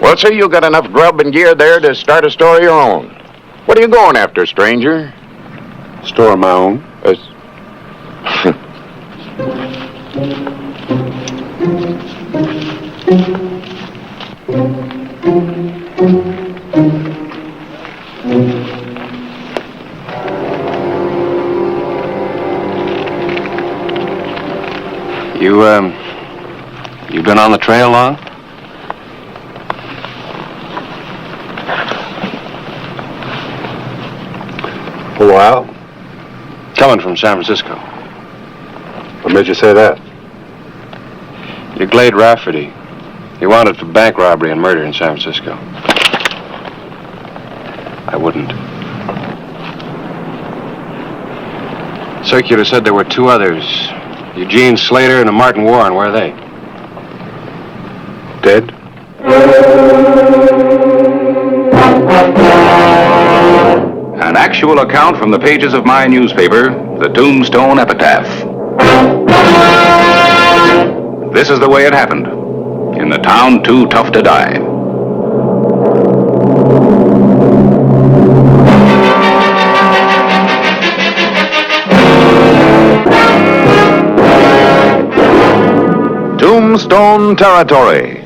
Well, see, you got enough grub and gear there to start a store of your own. What are you going after, stranger? Store of my own. You been on the trail long? A while. Coming from San Francisco. What made you say that? You Glade Rafferty. You wanted for bank robbery and murder in San Francisco. I wouldn't. Circular said there were two others. Eugene Slater and a Martin Warren. Where are they? Dead? An actual account from the pages of my newspaper, the Tombstone Epitaph. This is the way it happened. In the town too tough to die. Tombstone Territory.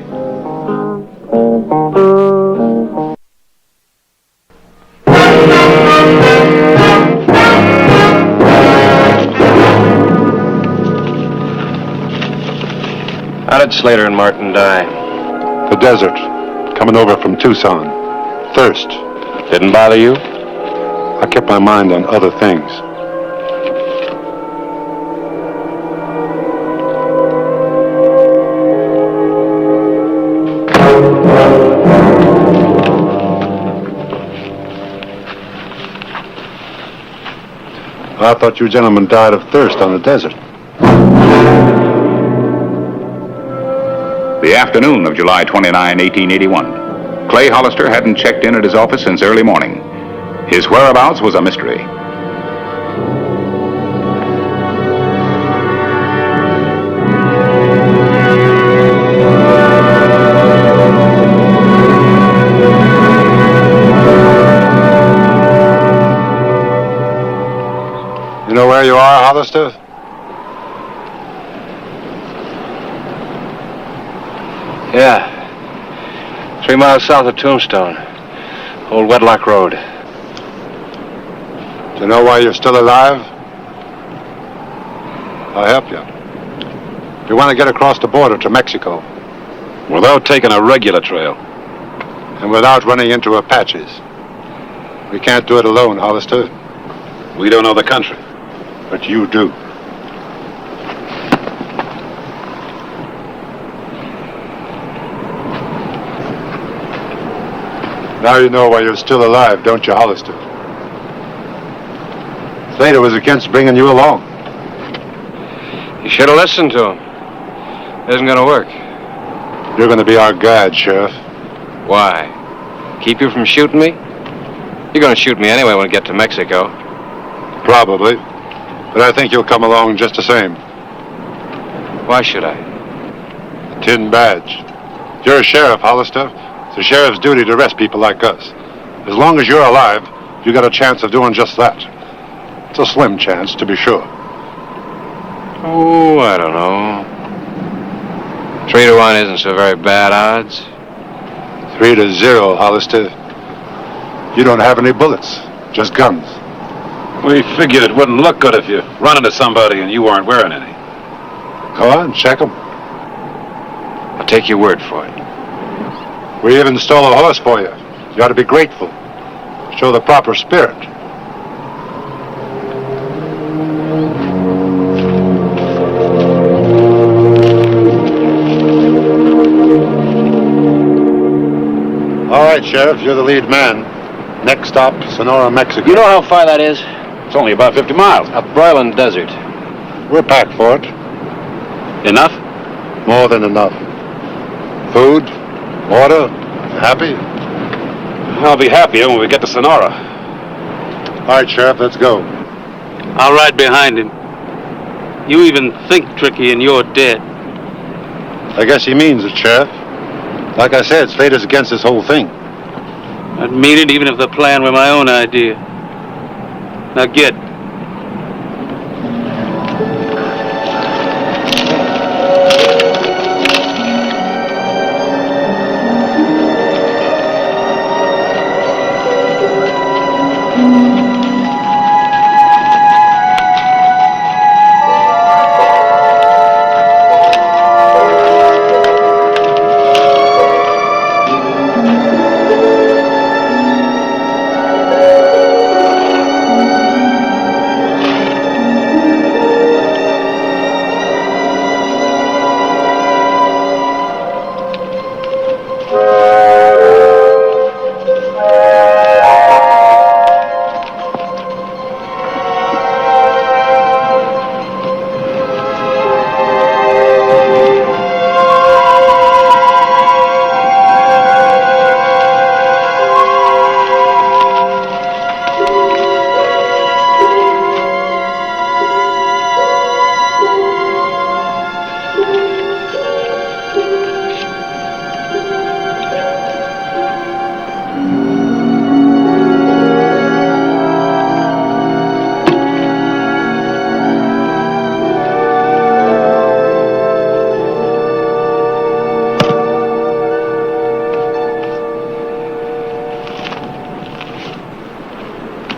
How did Slater and Martin die? The desert. Coming over from Tucson. Thirst. Didn't bother you? I kept my mind on other things. I thought you gentlemen died of thirst on the desert. The afternoon of July 29, 1881. Clay Hollister hadn't checked in at his office since early morning. His whereabouts was a mystery. You know where you are, Hollister? Yeah. 3 miles south of Tombstone. Old Wedlock Road. Do you know why you're still alive? I'll help you. You want to get across the border to Mexico. Without taking a regular trail. And without running into Apaches. We can't do it alone, Hollister. We don't know the country. But you do. Now you know why you're still alive, don't you, Hollister? Slater was against bringing you along. You should have listened to him. It isn't going to work. You're going to be our guide, Sheriff. Why? Keep you from shooting me? You're going to shoot me anyway when we get to Mexico. Probably. But I think you'll come along just the same. Why should I? The tin badge. You're a sheriff, Hollister. It's the sheriff's duty to arrest people like us. As long as you're alive, you got a chance of doing just that. It's a slim chance, to be sure. Oh, I don't know. 3-1 isn't so very bad odds. 3-0, Hollister. You don't have any bullets, just guns. We figured it wouldn't look good if you run into somebody and you weren't wearing any. Go on, check them. I'll take your word for it. We even stole a horse for you. You ought to be grateful. Show the proper spirit. All right, Sheriff, you're the lead man. Next stop, Sonora, Mexico. You know how far that is? It's only about 50 miles. A broiling desert. We're packed for it. Enough? More than enough. Food, water, happy? I'll be happier when we get to Sonora. All right, Sheriff, let's go. I'll ride behind him. You even think tricky and you're dead. I guess he means it, Sheriff. Like I said, Slater's against this whole thing. I'd mean it even if the plan were my own idea. Now get.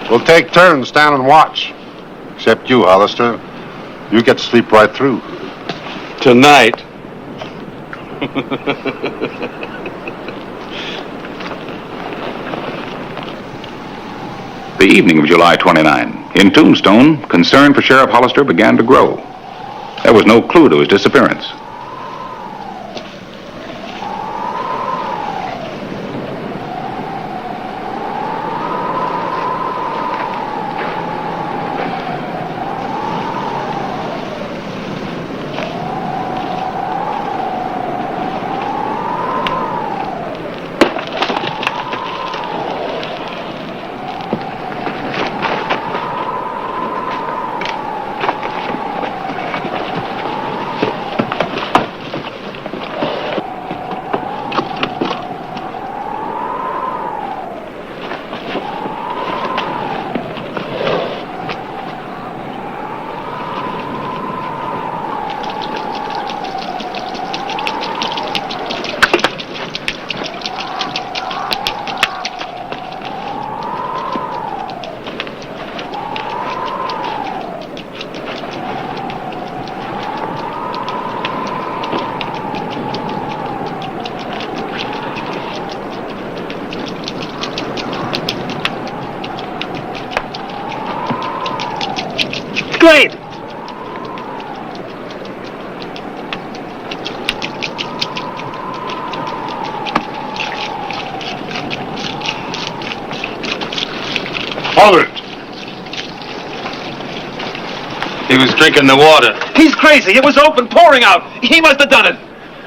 We'll take turns stand and watch. Except you, Hollister. You get to sleep right through. Tonight. The evening of July 29, in Tombstone, concern for Sheriff Hollister began to grow. There was no clue to his disappearance. Glade! Hold it! He was drinking the water. He's crazy. It was open, pouring out. He must have done it.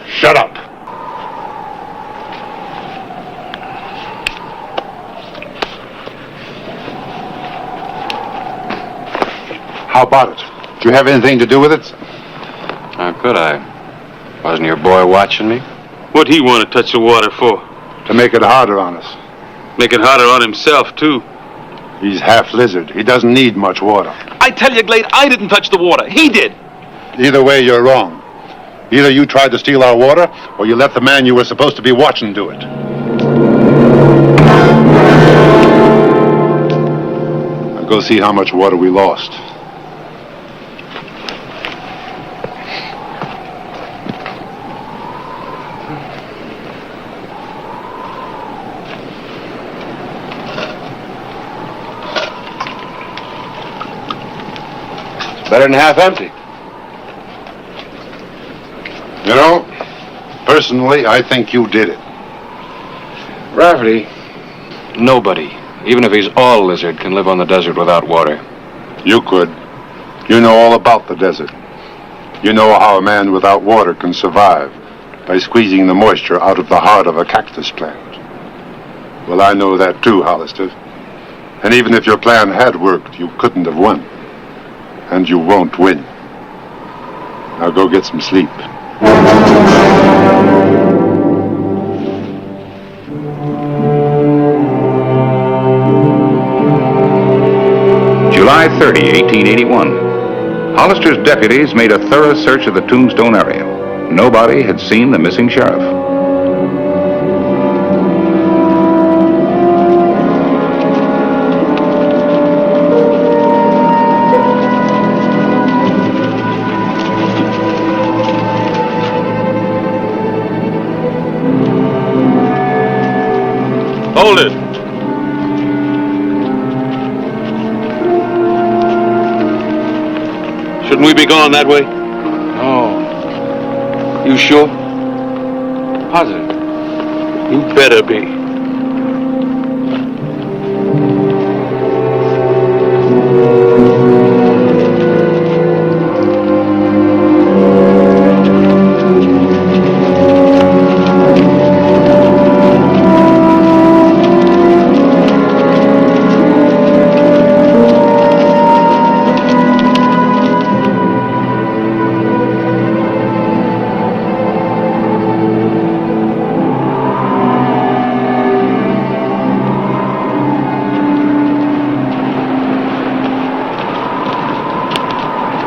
Shut up. How about it? Do you have anything to do with it? How could I? Wasn't your boy watching me? What'd he want to touch the water for? To make it harder on us. Make it harder on himself, too. He's half lizard. He doesn't need much water. I tell you, Glade, I didn't touch the water. He did. Either way, you're wrong. Either you tried to steal our water, or you let the man you were supposed to be watching do it. Now go see how much water we lost. Better than half empty. You know, personally, I think you did it. Rafferty, nobody, even if he's all lizard, can live on the desert without water. You could. You know all about the desert. You know how a man without water can survive by squeezing the moisture out of the heart of a cactus plant. Well, I know that too, Hollister. And even if your plan had worked, you couldn't have won. And you won't win. Now go get some sleep. July 30, 1881. Hollister's deputies made a thorough search of the Tombstone area. Nobody had seen the missing sheriff. Hold it. Shouldn't we be going that way? Oh. You sure? Positive. You better be.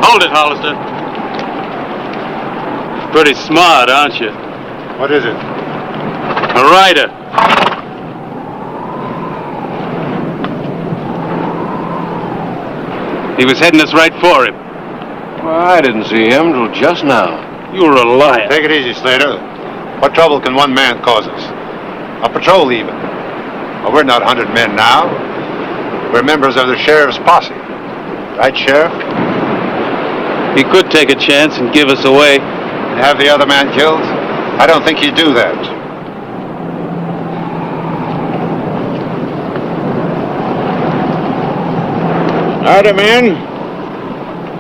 Hold it, Hollister. Pretty smart, aren't you? What is it? A rider. He was heading us right for him. Well, I didn't see him till just now. You're a liar. Take it easy, Slater. What trouble can one man cause us? A patrol even. Well, we're not 100 men now. We're members of the sheriff's posse. Right, Sheriff? He could take a chance and give us away. And have the other man killed? I don't think he'd do that. Howdy, men.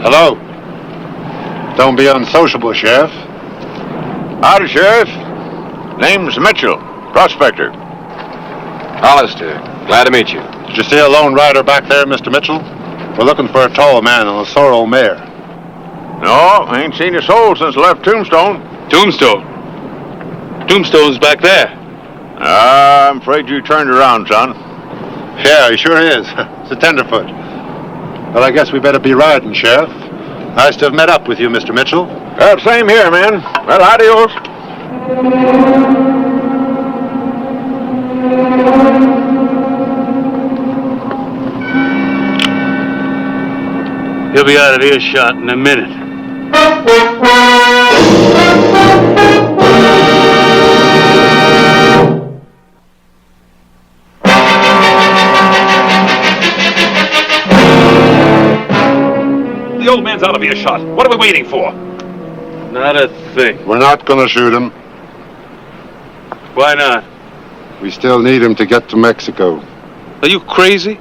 Hello. Don't be unsociable, Sheriff. Howdy, Sheriff. Name's Mitchell, prospector. Hollister, glad to meet you. Did you see a lone rider back there, Mr. Mitchell? We're looking for a tall man on a sorrel mare. No, ain't seen a soul since I left Tombstone. Tombstone. Tombstone's back there. I'm afraid you turned around, son. Yeah, he sure is. It's a tenderfoot. Well, I guess we better be riding, Sheriff. Nice to have met up with you, Mr. Mitchell. Same here, man. Well, adios. He'll be out of earshot in a minute. The old man's out of earshot. What are we waiting for? Not a thing. We're not going to shoot him. Why not? We still need him to get to Mexico. Are you crazy?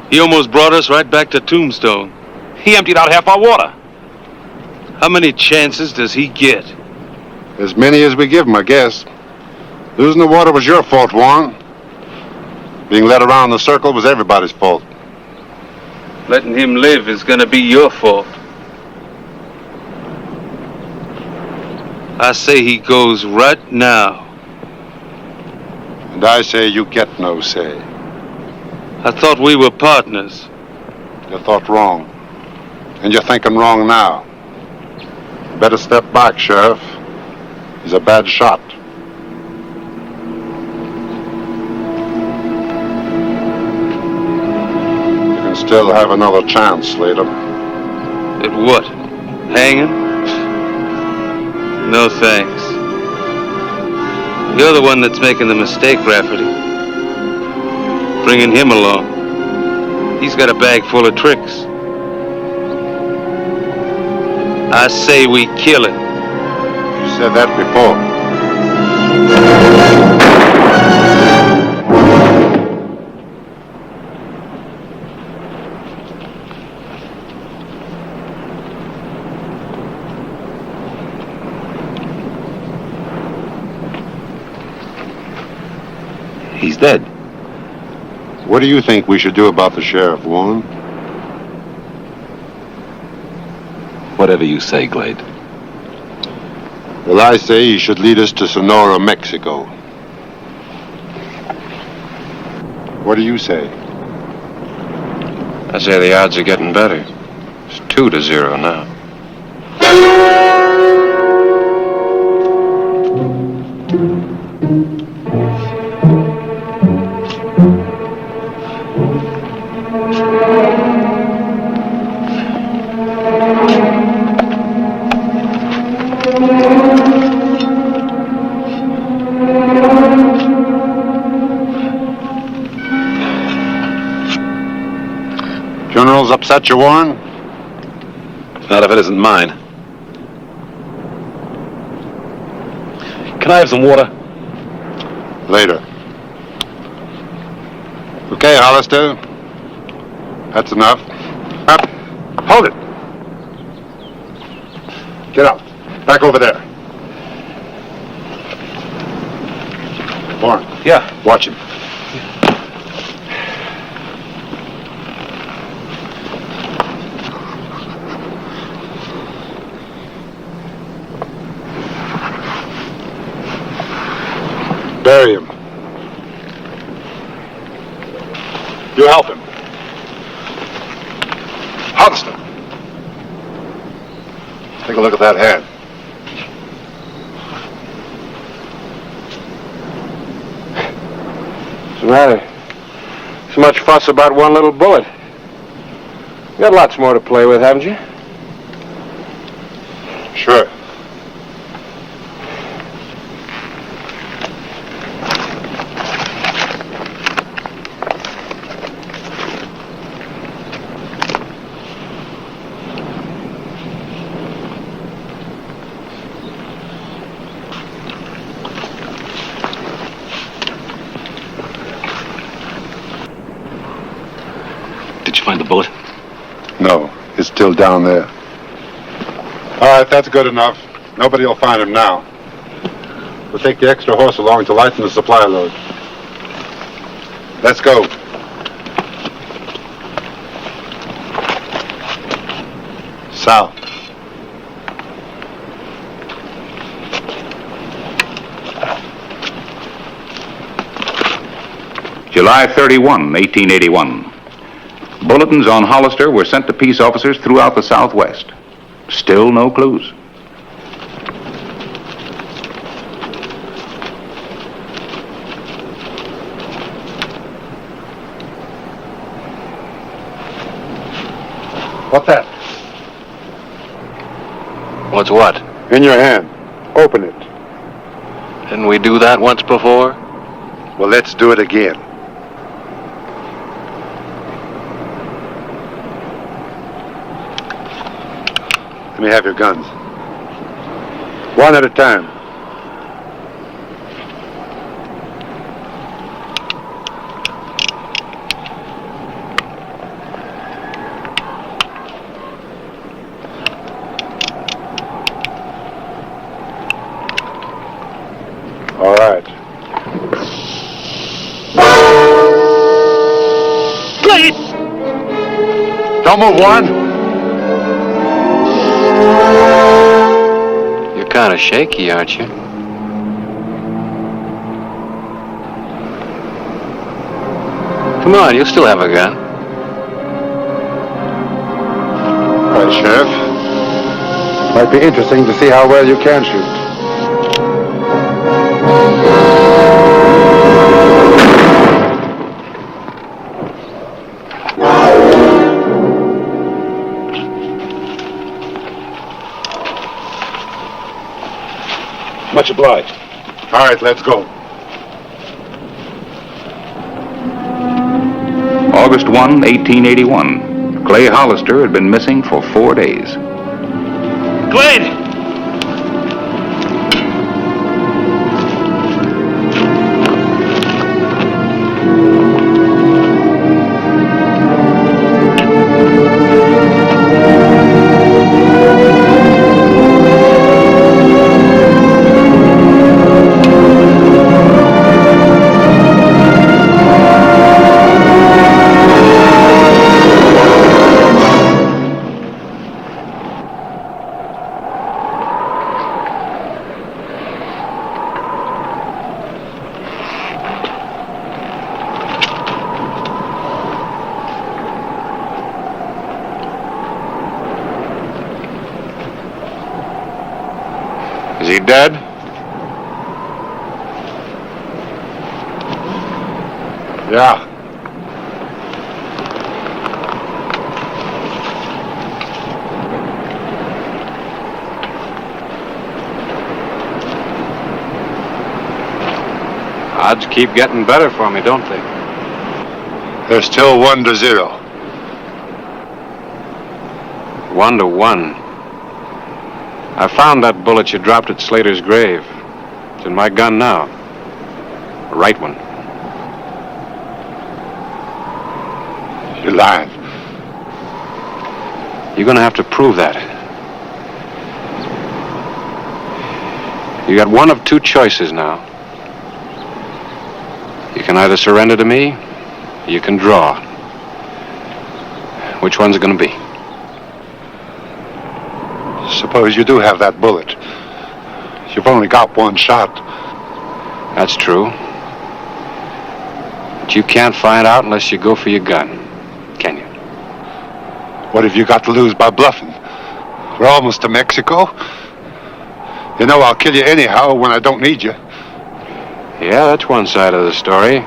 He almost brought us right back to Tombstone. He emptied out half our water. How many chances does he get? As many as we give him, I guess. Losing the water was your fault, Warren. Being led around the circle was everybody's fault. Letting him live is gonna be your fault. I say he goes right now. And I say you get no say. I thought we were partners. You thought wrong. And you're thinking wrong now. Better step back, Sheriff. He's a bad shot. You can still have another chance, Slater. At what? Hanging? No thanks. You're the one that's making the mistake, Rafferty. Bringing him along. He's got a bag full of tricks. I say we kill it. You said that before. He's dead. What do you think we should do about the sheriff, Warren? Whatever you say, Glade. Well, I say he should lead us to Sonora, Mexico. What do you say? I say the odds are getting better. It's 2-0 now. Funerals upset you, Warren? Not if it isn't mine. Can I have some water? Later. Okay, Hollister. That's enough. Up. Hold it. Get out. Back over there. Warren. Yeah. Watch him. Bury him. You help him. Hollister. Take a look at that hand. What's the matter? So much fuss about one little bullet. You got lots more to play with, haven't you? Sure. Did you find the bullet? No, it's still down there. All right, that's good enough. Nobody will find him now. We'll take the extra horse along to lighten the supply load. Let's go. South. July 31, 1881. Bulletins on Hollister were sent to peace officers throughout the Southwest. Still no clues. What's that? What's what? In your hand. Open it. Didn't we do that once before? Well, let's do it again. Let me have your guns. One at a time. All right. Please! Don't move, Warren. You're kind of shaky, aren't you? Come on, you still have a gun. All right, Sheriff. Might be interesting to see how well you can shoot. Much obliged. All right, let's go. August 1, 1881. Clay Hollister had been missing for 4 days. Glade! Is he dead? Yeah. Odds keep getting better for me, don't they? They're still 1-0. 1-1. I found that bullet you dropped at Slater's grave. It's in my gun now. The right one. You're lying. You're gonna have to prove that. You got one of two choices now. You can either surrender to me, or you can draw. Which one's it gonna be? Suppose you do have that bullet. You've only got one shot. That's true. But you can't find out unless you go for your gun, can you? What have you got to lose by bluffing? We're almost to Mexico. You know I'll kill you anyhow when I don't need you. Yeah, that's one side of the story.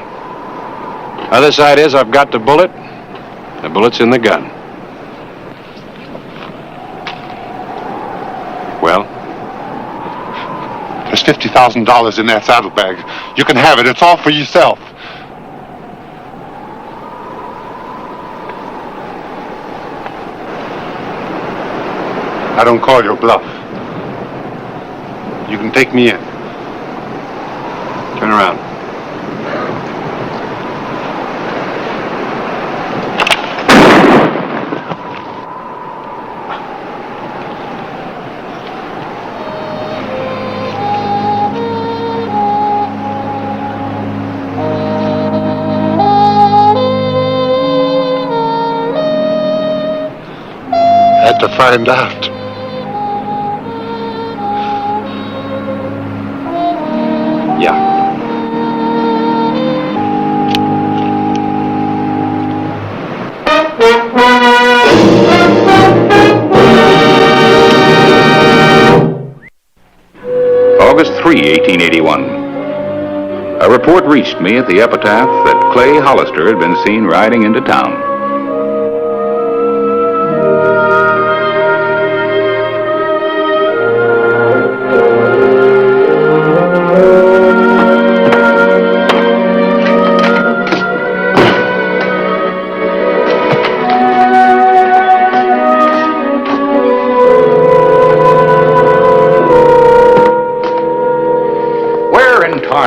Other side is I've got the bullet. The bullet's in the gun. Well? There's $50,000 in that saddlebag. You can have it. It's all for yourself. I don't call your bluff. You can take me in. Turn around. Had to find out. Yeah. August 3, 1881. A report reached me at the epitaph that Clay Hollister had been seen riding into town.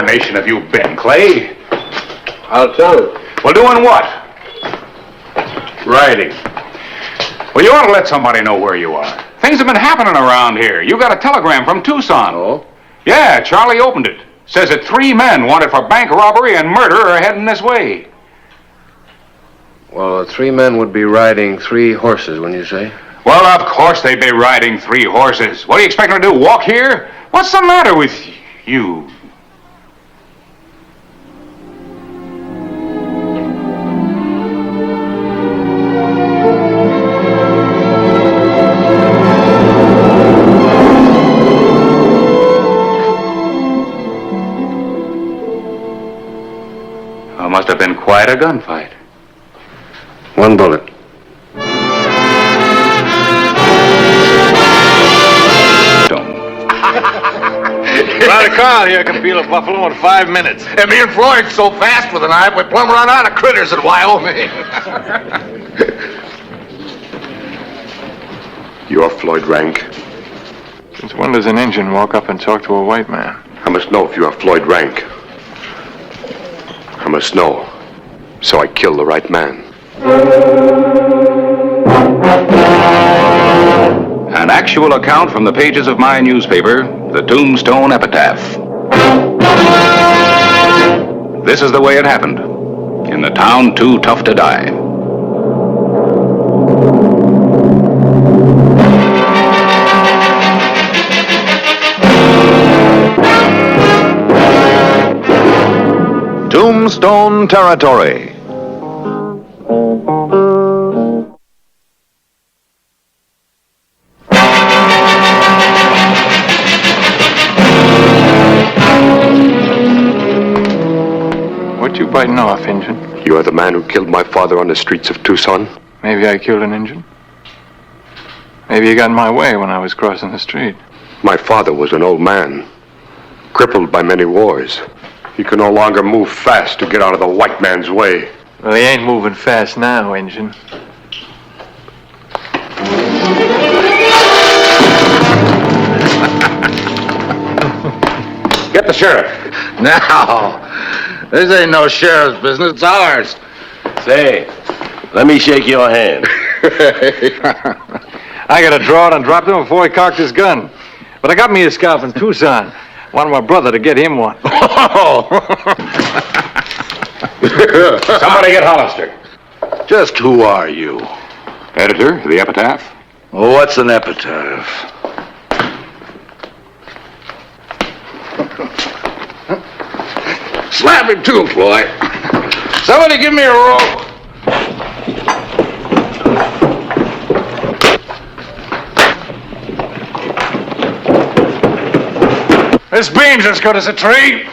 Nation have you been, Clay? I'll tell you. Well, doing what? Riding. Well, you ought to let somebody know where you are. Things have been happening around here. You got a telegram from Tucson. Oh? Yeah, Charlie opened it. Says that 3 men wanted for bank robbery and murder are heading this way. Well, 3 men would be riding 3 horses, wouldn't you say? Well, of course they'd be riding 3 horses. What do you expect them to do, walk here? What's the matter with you? Must have been quite a gunfight. 1 bullet. Ride a car here can peel a buffalo in 5 minutes. And me and Floyd's so fast with a knife, we plumb run out of critters in Wyoming. You're Floyd Rank. Since when does an Indian walk up and talk to a white man? I must know if you are Floyd Rank. I must know, so I kill the right man. An actual account from the pages of my newspaper, the Tombstone Epitaph. This is the way it happened, in the town too tough to die. Tombstone Territory. You're the man who killed my father on the streets of Tucson? Maybe I killed an Injun. Maybe you got in my way when I was crossing the street. My father was an old man, crippled by many wars. He could no longer move fast to get out of the white man's way. Well, he ain't moving fast now, Injun. Get the sheriff. Now, this ain't no sheriff's business, it's ours. Say, let me shake your hand. I got to draw it and dropped him before he cocked his gun. But I got me a scalp in Tucson. Wanted my brother to get him one. Somebody get Hollister. Just who are you? Editor, the epitaph. Well, what's an epitaph? Slap him too, Floyd. Somebody give me a rope. This beam's as good as a tree.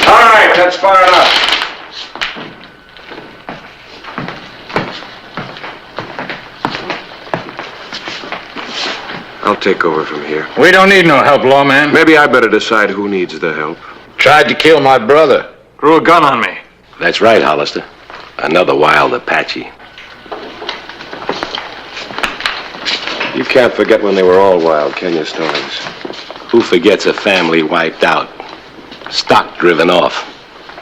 All right, that's far enough. I'll take over from here. We don't need no help, lawman. Maybe I better decide who needs the help. Tried to kill my brother. Drew a gun on me. That's right, Hollister. Another wild Apache. You can't forget when they were all wild, can you, Stallings? Who forgets a family wiped out? Stock driven off.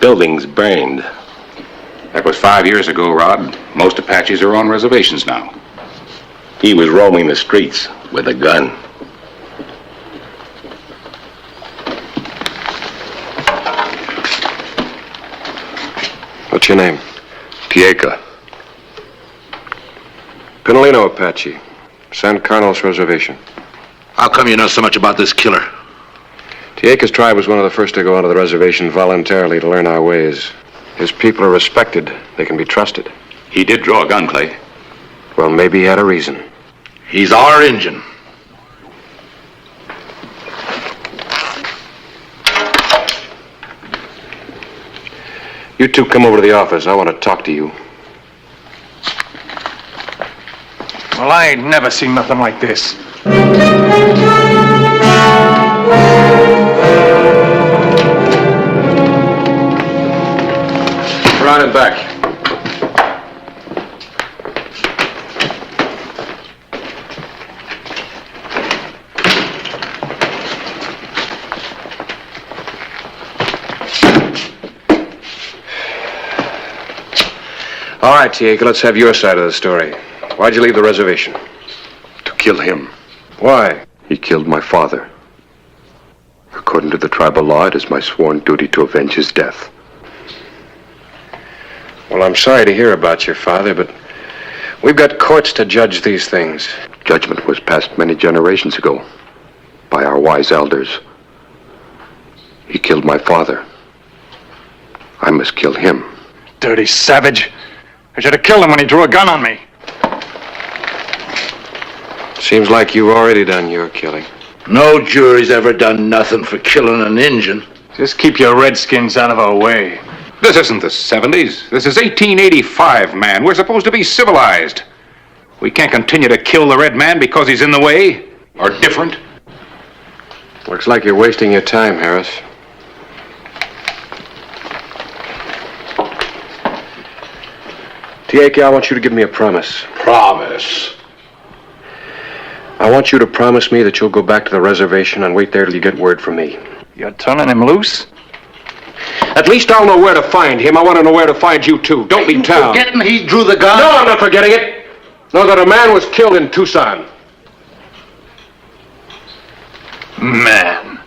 Buildings burned. That was 5 years ago, Rod. Most Apaches are on reservations now. He was roaming the streets with a gun. What's your name? Tieca. Pinolino Apache. San Carlos Reservation. How come you know so much about this killer? Tieca's tribe was one of the first to go onto the reservation voluntarily to learn our ways. His people are respected. They can be trusted. He did draw a gun, Clay. Well, maybe he had a reason. He's our Injun. You two come over to the office. I want to talk to you. Well, I ain't never seen nothing like this. Around and back. All right, Tieca, let's have your side of the story. Why'd you leave the reservation? To kill him. Why? He killed my father. According to the tribal law, it is my sworn duty to avenge his death. Well, I'm sorry to hear about your father, but we've got courts to judge these things. Judgment was passed many generations ago by our wise elders. He killed my father. I must kill him. Dirty savage. I should have killed him when he drew a gun on me. Seems like you've already done your killing. No jury's ever done nothing for killing an Injun. Just keep your redskins out of our way. This isn't the 70s. This is 1885, man. We're supposed to be civilized. We can't continue to kill the red man because he's in the way or different. Looks like you're wasting your time, Harris. Tieca, I want you to give me a promise. Promise? I want you to promise me that you'll go back to the reservation and wait there till you get word from me. You're turning him loose? At least I'll know where to find him. I want to know where to find you, too. Don't leave town. Forgetting he drew the gun? No, I'm not forgetting it. Know that a man was killed in Tucson. Man.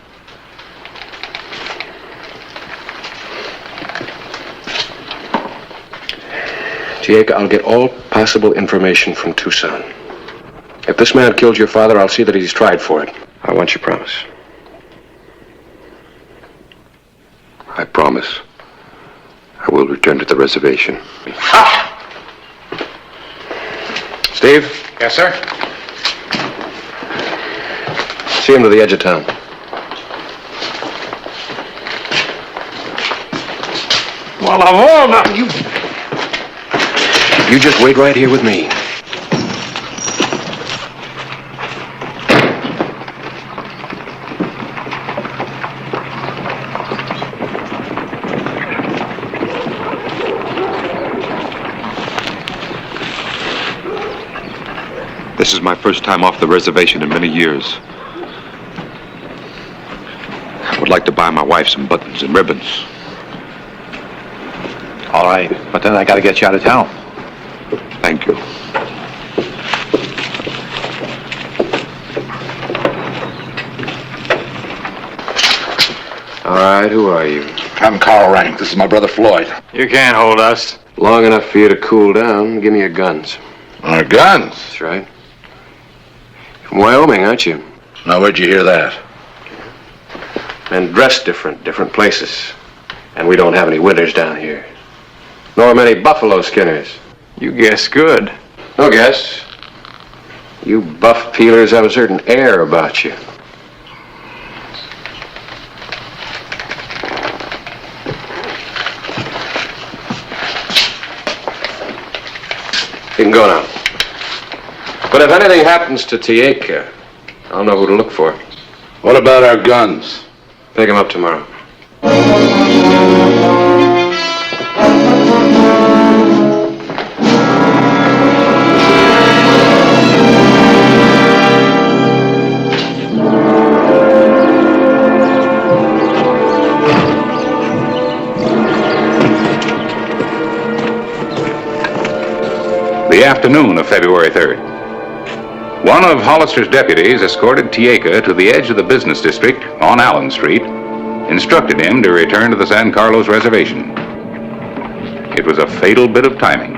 Tieca, I'll get all possible information from Tucson. If this man killed your father, I'll see that he's tried for it. I want your promise. I promise. I will return to the reservation. Steve? Yes, sir? See him to the edge of town. You just wait right here with me. This is my first time off the reservation in many years. I would like to buy my wife some buttons and ribbons. All right, but then I gotta get you out of town. Thank you. All right, who are you? I'm Carl Rank. This is my brother Floyd. You can't hold us. Long enough for you to cool down. Give me your guns. Our guns? That's right. From Wyoming, aren't you? Now, where'd you hear that? Men dress different places. And we don't have any winters down here. Nor many buffalo skinners. You guess good. No guess. You buff peelers have a certain air about you. You can go now. But if anything happens to Tieka, I'll know who to look for. What about our guns? Pick him up tomorrow. The afternoon of February 3rd. One of Hollister's deputies escorted Tieka to the edge of the business district on Allen Street, instructed him to return to the San Carlos reservation. It was a fatal bit of timing.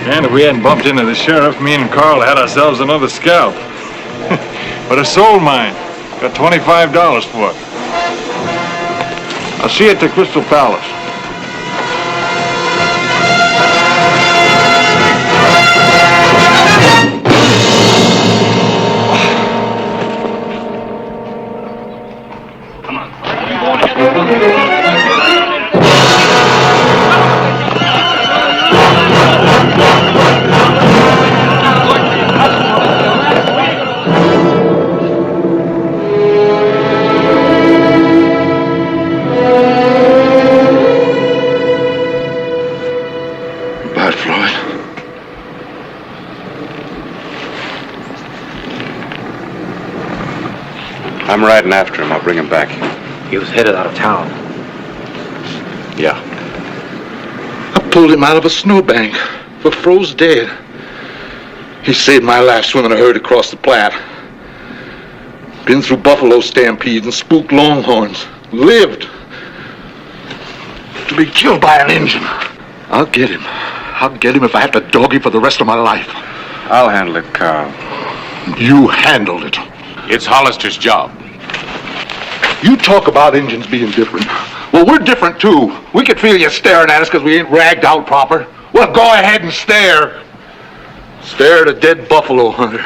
And if we hadn't bumped into the sheriff, me and Carl had ourselves another scalp. But a soul mine. Got $25 for it. I'll see you at the Crystal Palace. I'm riding after him. I'll bring him back. He was headed out of town. Yeah. I pulled him out of a snowbank, but froze dead. He saved my life swimming a herd across the Platte. Been through buffalo stampedes and spooked longhorns. Lived to be killed by an Injun. I'll get him. I'll get him if I have to dog him for the rest of my life. I'll handle it, Carl. You handled it. It's Hollister's job. You talk about Injuns being different. Well, we're different, too. We could feel you staring at us because we ain't ragged out proper. Well, go ahead and stare. Stare at a dead buffalo hunter.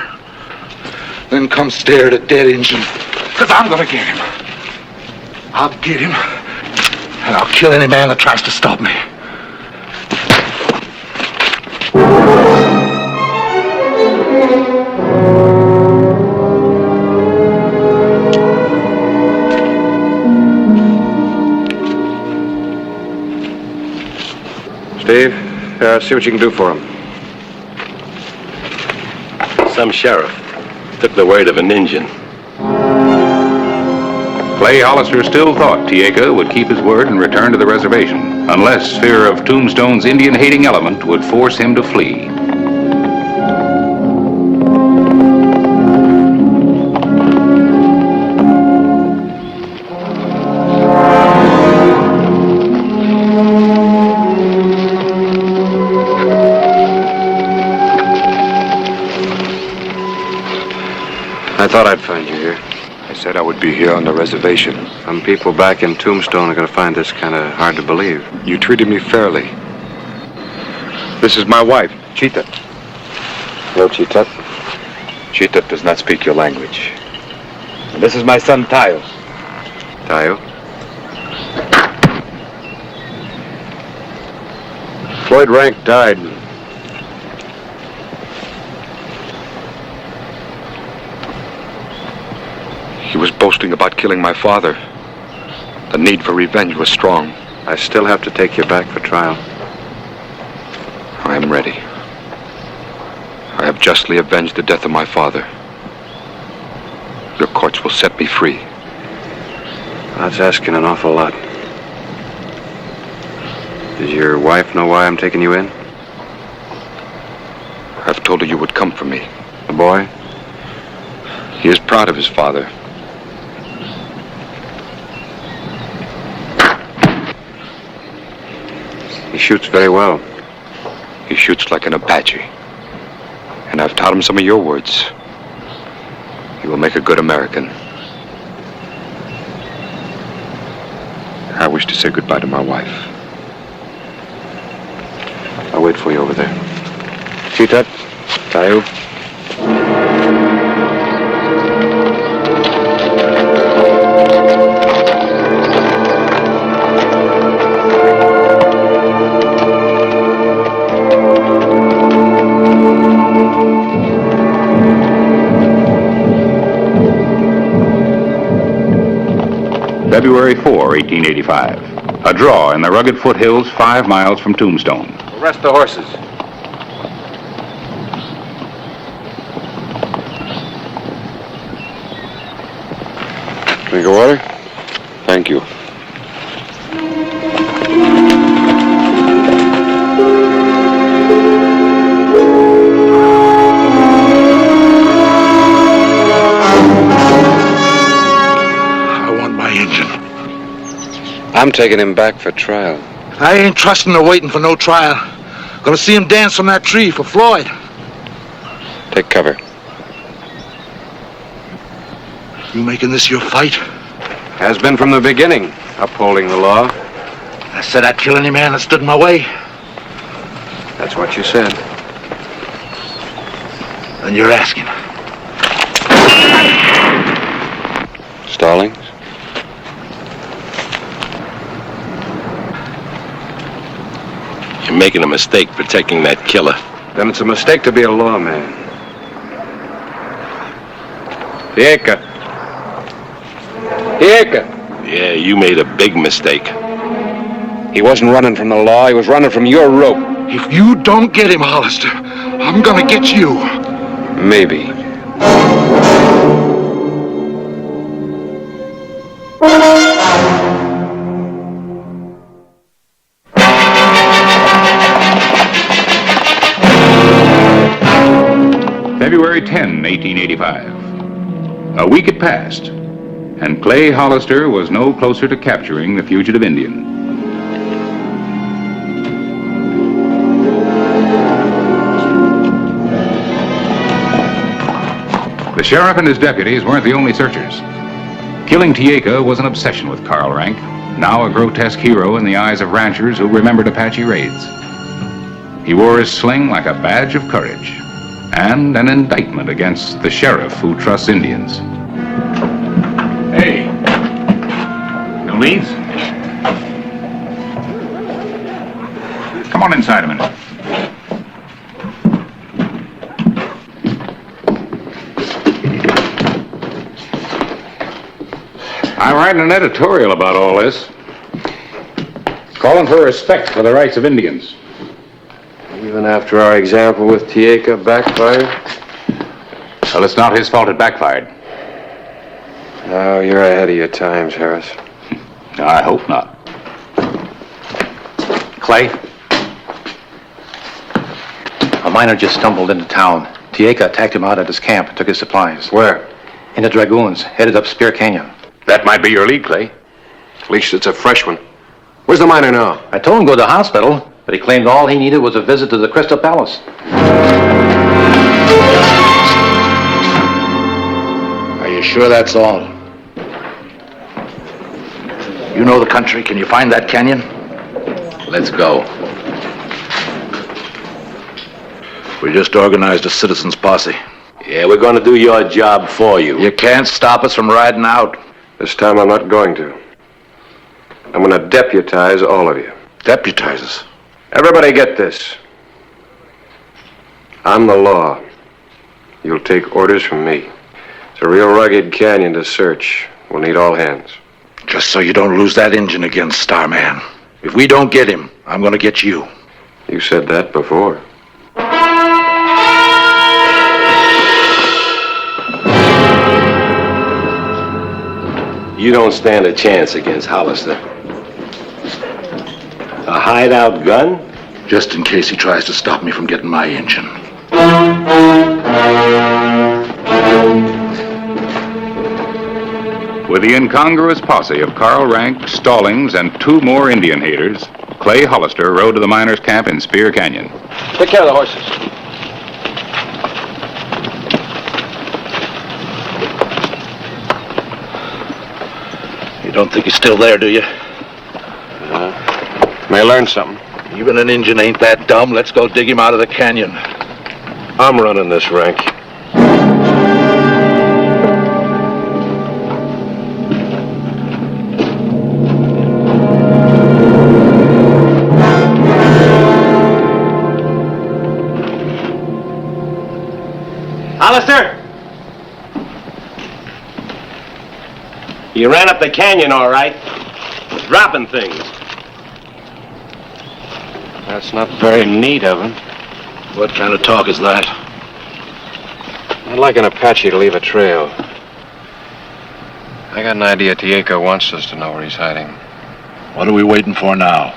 Then come stare at a dead Injun. Because I'm going to get him. I'll get him. And I'll kill any man that tries to stop me. Steve, see what you can do for him. Some sheriff took the word of an Injun. Clay Hollister still thought Tieka would keep his word and return to the reservation, unless fear of Tombstone's Indian-hating element would force him to flee. I thought I'd find you here. I said I would be here on the reservation. Some people back in Tombstone are going to find this kind of hard to believe. You treated me fairly. This is my wife, Cheetah. Hello, Cheetah. Cheetah does not speak your language. This is my son, Tayo. Tayo? Floyd Rank died. He was boasting about killing my father. The need for revenge was strong. I still have to take you back for trial. I am ready. I have justly avenged the death of my father. Your courts will set me free. That's asking an awful lot. Does your wife know why I'm taking you in? I've told her you would come for me. The boy? He is proud of his father. He shoots very well. He shoots like an Apache. And I've taught him some of your words. He will make a good American. I wish to say goodbye to my wife. I'll wait for you over there. Cheetah, Tayo. February 4, 1885. A draw in the rugged foothills 5 miles from Tombstone. Arrest the horses. Drink of water? Thank you. I'm taking him back for trial. I ain't trusting or waiting for no trial. Gonna see him dance from that tree for Floyd. Take cover. You making this your fight? Has been from the beginning, upholding the law. I said I'd kill any man that stood in my way. That's what you said. And you're asking. Stallings? You're making a mistake protecting that killer. Then it's a mistake to be a lawman. Tieka. Yeah, you made a big mistake. He wasn't running from the law, he was running from your rope. If you don't get him, Hollister, I'm gonna get you. Maybe. February 10, 1885. A week had passed, and Clay Hollister was no closer to capturing the fugitive Indian. The sheriff and his deputies weren't the only searchers. Killing Tieka was an obsession with Carl Rank, now a grotesque hero in the eyes of ranchers who remembered Apache raids. He wore his sling like a badge of courage, and an indictment against the sheriff who trusts Indians. Hey, the leads? Come on inside a minute. I'm writing an editorial about all this, calling for respect for the rights of Indians. Even after our example with Tieka backfired? Well, it's not his fault it backfired. No, you're ahead of your times, Harris. I hope not. Clay? A miner just stumbled into town. Tieka attacked him out at his camp and took his supplies. Where? In the Dragoons, headed up Spear Canyon. That might be your lead, Clay. At least it's a fresh one. Where's the miner now? I told him to go to the hospital, but he claimed all he needed was a visit to the Crystal Palace. Are you sure that's all? You know the country. Can you find that canyon? Let's go. We just organized a citizens' posse. Yeah, we're gonna do your job for you. You can't stop us from riding out. This time I'm not going to. I'm gonna deputize all of you. Deputize us? Everybody get this. I'm the law. You'll take orders from me. It's a real rugged canyon to search. We'll need all hands. Just so you don't lose that engine again, Starman. If we don't get him, I'm gonna get you. You said that before. You don't stand a chance against Hollister. A hideout gun? Just in case he tries to stop me from getting my engine. With the incongruous posse of Carl Rank, Stallings, and 2 more Indian haters, Clay Hollister rode to the miners' camp in Spear Canyon. Take care of the horses. You don't think he's still there, do you? May learn something. Even an engine ain't that dumb. Let's go dig him out of the canyon. I'm running this rank. Hollister! You ran up the canyon all right. Dropping things. That's not very neat of him. What kind of talk is that? I'd like an Apache to leave a trail. I got an idea Tieka wants us to know where he's hiding. What are we waiting for now?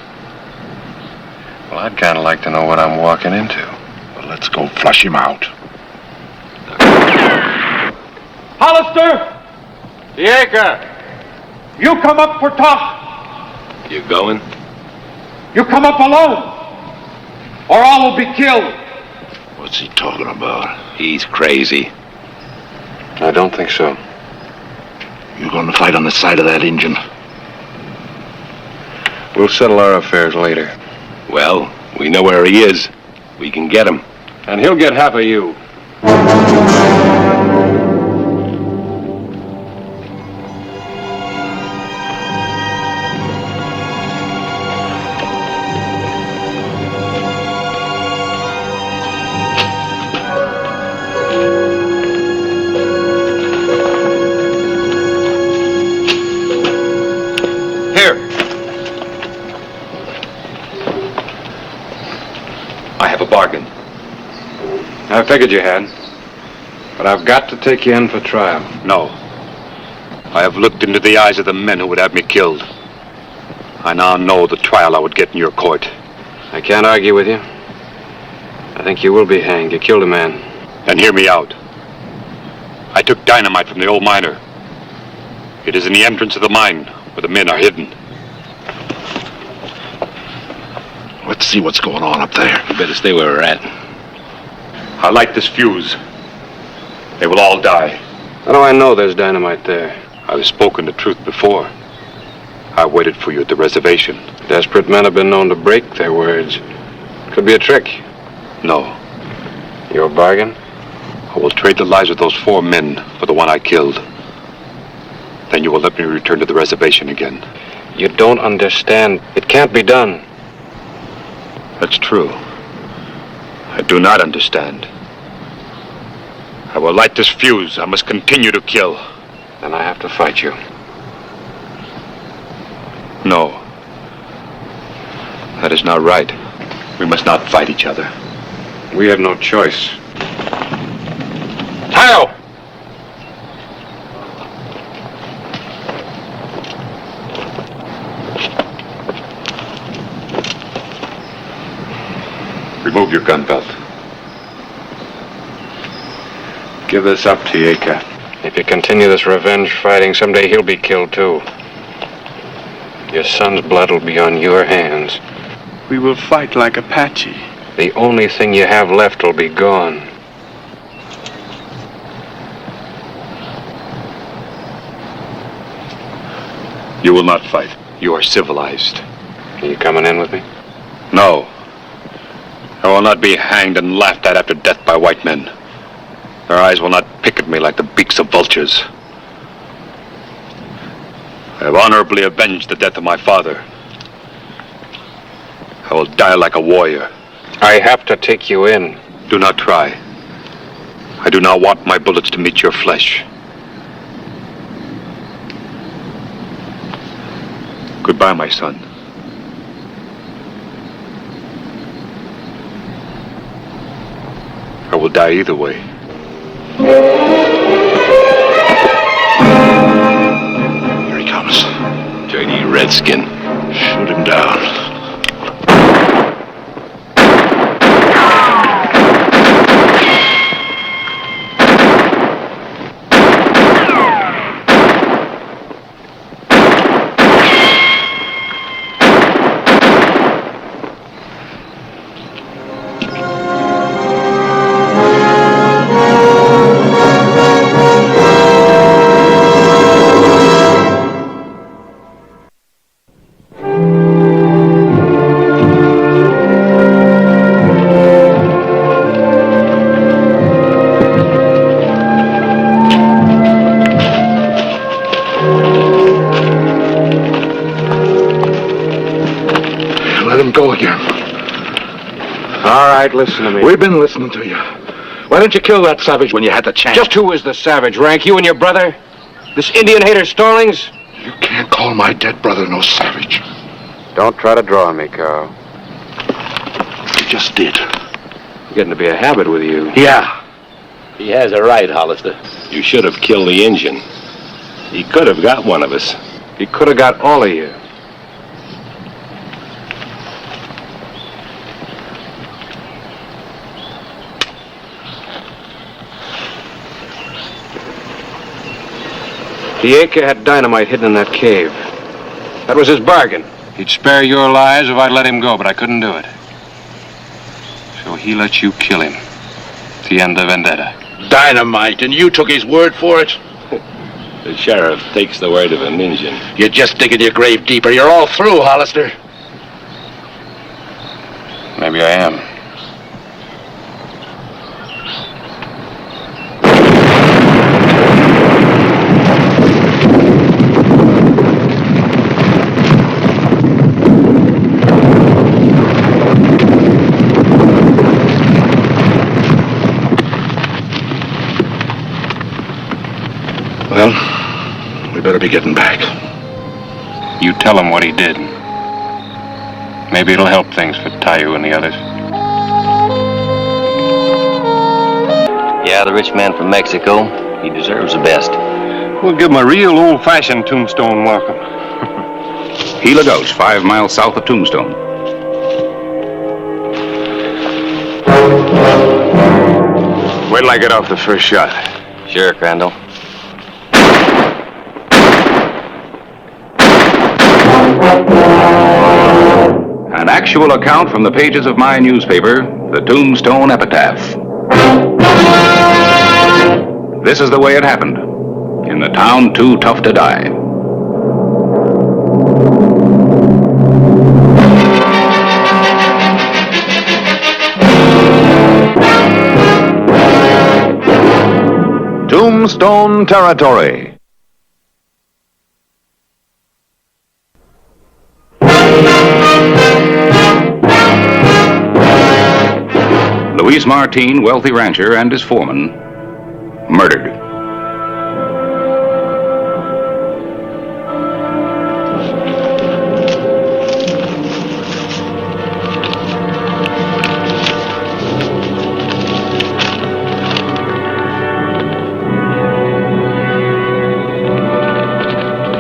Well, I'd kind of like to know what I'm walking into. Well, let's go flush him out. Hollister! Tieka! You come up for talk. You going? You come up alone, or all will be killed. What's he talking about? He's crazy. I don't think so. You're going to fight on the side of that engine. We'll settle our affairs later. Well, we know where he is. We can get him. And he'll get half of you. Bargain. I figured you had. But I've got to take you in for trial. No. I have looked into the eyes of the men who would have me killed. I now know the trial I would get in your court. I can't argue with you. I think you will be hanged. You killed a man. Then hear me out. I took dynamite from the old miner. It is in the entrance of the mine where the men are hidden. Let's see what's going on up there. You better stay where we're at. I light this fuse. They will all die. How do I know there's dynamite there? I've spoken the truth before. I waited for you at the reservation. Desperate men have been known to break their words. Could be a trick. No. Your bargain? I will trade the lives of those 4 men for the one I killed. Then you will let me return to the reservation again. You don't understand. It can't be done. That's true. I do not understand. I will light this fuse. I must continue to kill. Then I have to fight you. No. That is not right. We must not fight each other. We have no choice. Tayo! Remove your gun belt. Give this up, Tieka. If you continue this revenge fighting, someday he'll be killed too. Your son's blood will be on your hands. We will fight like Apache. The only thing you have left will be gone. You will not fight. You are civilized. Are you coming in with me? No. I will not be hanged and laughed at after death by white men. Their eyes will not pick at me like the beaks of vultures. I have honorably avenged the death of my father. I will die like a warrior. I have to take you in. Do not try. I do not want my bullets to meet your flesh. Goodbye, my son. I will die either way. Here he comes. Dirty redskin. Shoot him down. Go again. All right, listen to me. We've been listening to you. Why didn't you kill that savage when you had the chance? Just who is the savage, Rank? You and your brother? This Indian hater Stallings? You can't call my dead brother no savage. Don't try to draw me, Carl. You just did. It's getting to be a habit with you. Yeah. He has a right, Hollister. You should have killed the Injun. He could have got one of us. He could have got all of you. Tieka had dynamite hidden in that cave. That was his bargain. He'd spare your lives if I'd let him go, but I couldn't do it. So he let you kill him. It's the end of vendetta. Dynamite, and you took his word for it? The sheriff takes the word of an Injun. You're just digging your grave deeper. You're all through, Hollister. Maybe I am. Well, we better be getting back. You tell him what he did. Maybe it'll help things for Tayu and the others. Yeah, the rich man from Mexico. He deserves the best. We'll give him a real old-fashioned Tombstone welcome. Gila Gulch, 5 miles south of Tombstone. Wait till I get off the first shot. Sure, Crandall. An actual account from the pages of my newspaper, the Tombstone Epitaph. This is the way it happened, in the town too tough to die. Tombstone Territory. Luis Martin, wealthy rancher, and his foreman, murdered.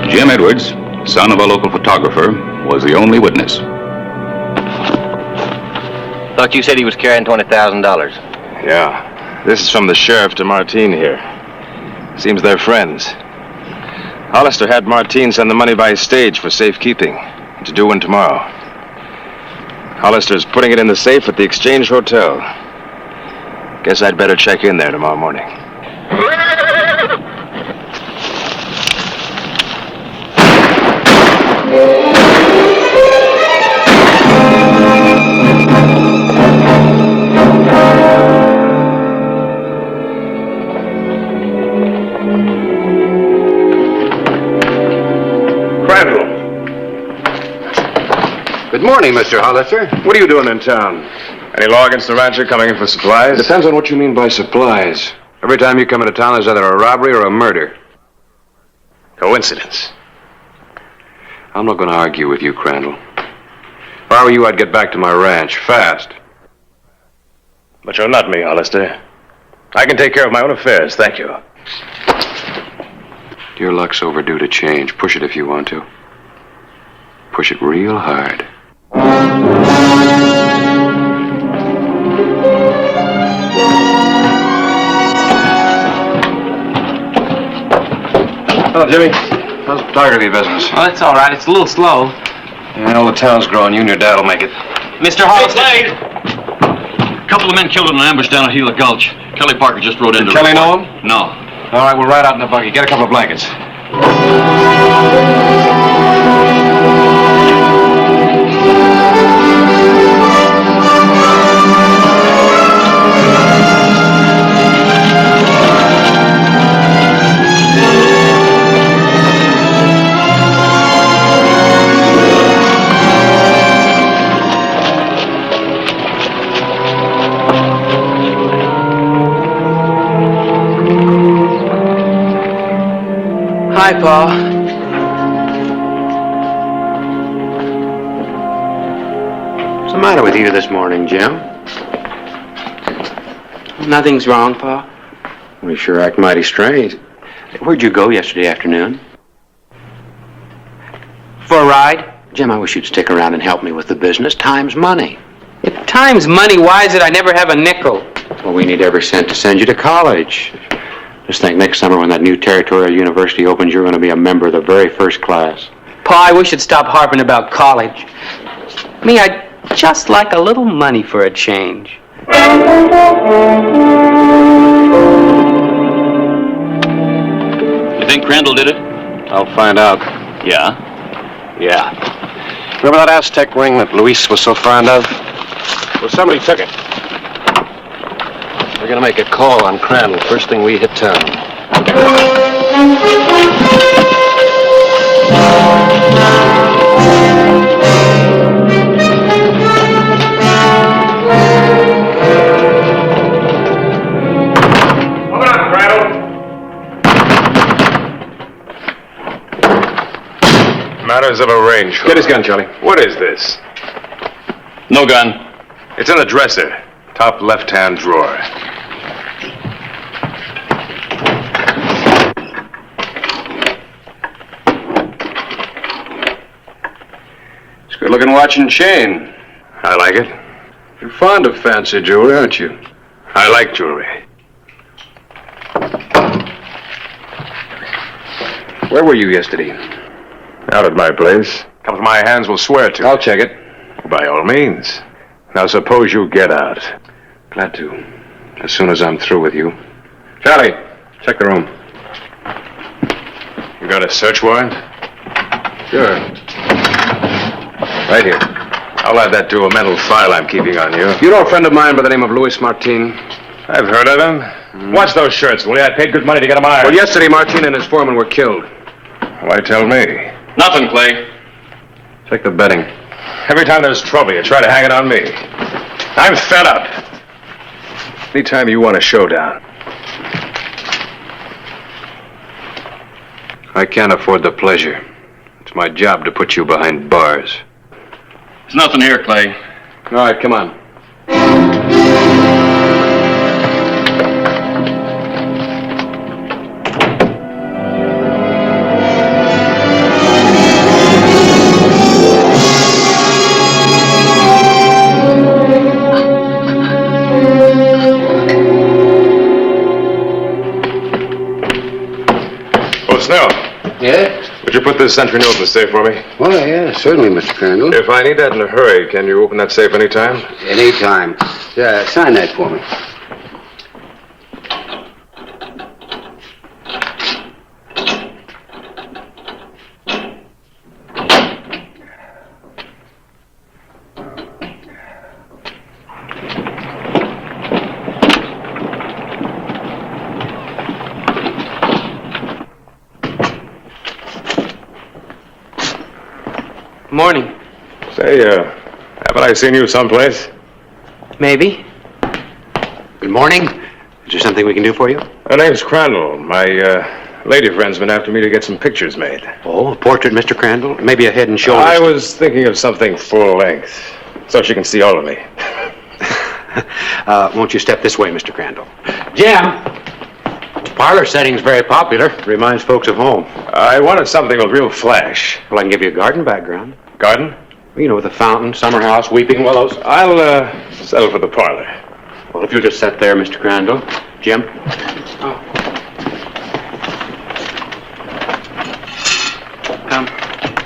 Jim Edwards, son of a local photographer, was the only witness. Thought you said he was carrying $20,000. Yeah. This is from the sheriff to Martin here. Seems they're friends. Hollister had Martin send the money by stage for safekeeping. To do one tomorrow. Hollister's putting it in the safe at the Exchange Hotel. Guess I'd better check in there tomorrow morning. Good morning, Mr. Hollister. What are you doing in town? Any law against the rancher coming in for supplies? Depends on what you mean by supplies. Every time you come into town, there's either a robbery or a murder. Coincidence. I'm not going to argue with you, Crandall. If I were you, I'd get back to my ranch, fast. But you're not me, Hollister. I can take care of my own affairs, thank you. Your luck's overdue to change. Push it if you want to. Push it real hard. Hello, Jimmy. How's the photography business? Oh, that's all right. It's a little slow. Yeah, all the town's growing. You and your dad'll make it. Mr. Hollister. A couple of men killed in an ambush down at Gila Gulch. Kelly Parker just rode into Kelly know him? No. All right, we'll ride out in the buggy. Get a couple of blankets. Hi, Paul. What's the matter with you this morning, Jim? Nothing's wrong, Paul. We sure act mighty strange. Where'd you go yesterday afternoon? For a ride? Jim, I wish you'd stick around and help me with the business. Time's money. If time's money, why is it I never have a nickel? Well, we need every cent to send you to college. Just think, next summer when that new territorial university opens, you're going to be a member of the very first class. Paul, I wish you'd stop harping about college. Me, I'd just like a little money for a change. You think Crandall did it? I'll find out. Yeah? Yeah. Remember that Aztec ring that Luis was so fond of? Well, somebody took it. We're going to make a call on Crandall first thing we hit town. Open up, Crandall. Matters of a range. Get his gun, Charlie. What is this? No gun. It's in the dresser. Top left-hand drawer. It's a good-looking watch and chain. I like it. You're fond of fancy jewelry, aren't you? I like jewelry. Where were you yesterday? Out at my place. Comes my hands will swear to. I'll check it. By all means. Now suppose you get out. Glad to. As soon as I'm through with you. Charlie, check the room. You got a search warrant? Sure. Right here. I'll add that to a mental file I'm keeping on you. You know a friend of mine by the name of Luis Martin? I've heard of him. Watch those shirts, will you? I paid good money to get them ironed. Well, yesterday Martin and his foreman were killed. Why tell me? Nothing, Clay. Check the bedding. Every time there's trouble, you try to hang it on me. I'm fed up. Anytime you want a showdown. I can't afford the pleasure. It's my job to put you behind bars. There's nothing here, Clay. All right, come on. Yeah? Would you put this century note in the safe for me? Well, yeah, certainly, Mr. Crandall. If I need that in a hurry, can you open that safe anytime? Anytime. Sign that for me. Morning. Say, haven't I seen you someplace? Maybe. Good morning. Is there something we can do for you? My name's Crandall. My, lady friend's been after me to get some pictures made. Oh, a portrait, Mr. Crandall? Maybe a head and shoulders. I was thinking of something full length, so she can see all of me. Won't you step this way, Mr. Crandall? Jim! Parlor setting's very popular. Reminds folks of home. I wanted something with real flash. Well, I can give you a garden background. Garden? You know, with a fountain, summer house, weeping willows. I'll, settle for the parlor. Well, if you'll just sit there, Mr. Crandall. Jim?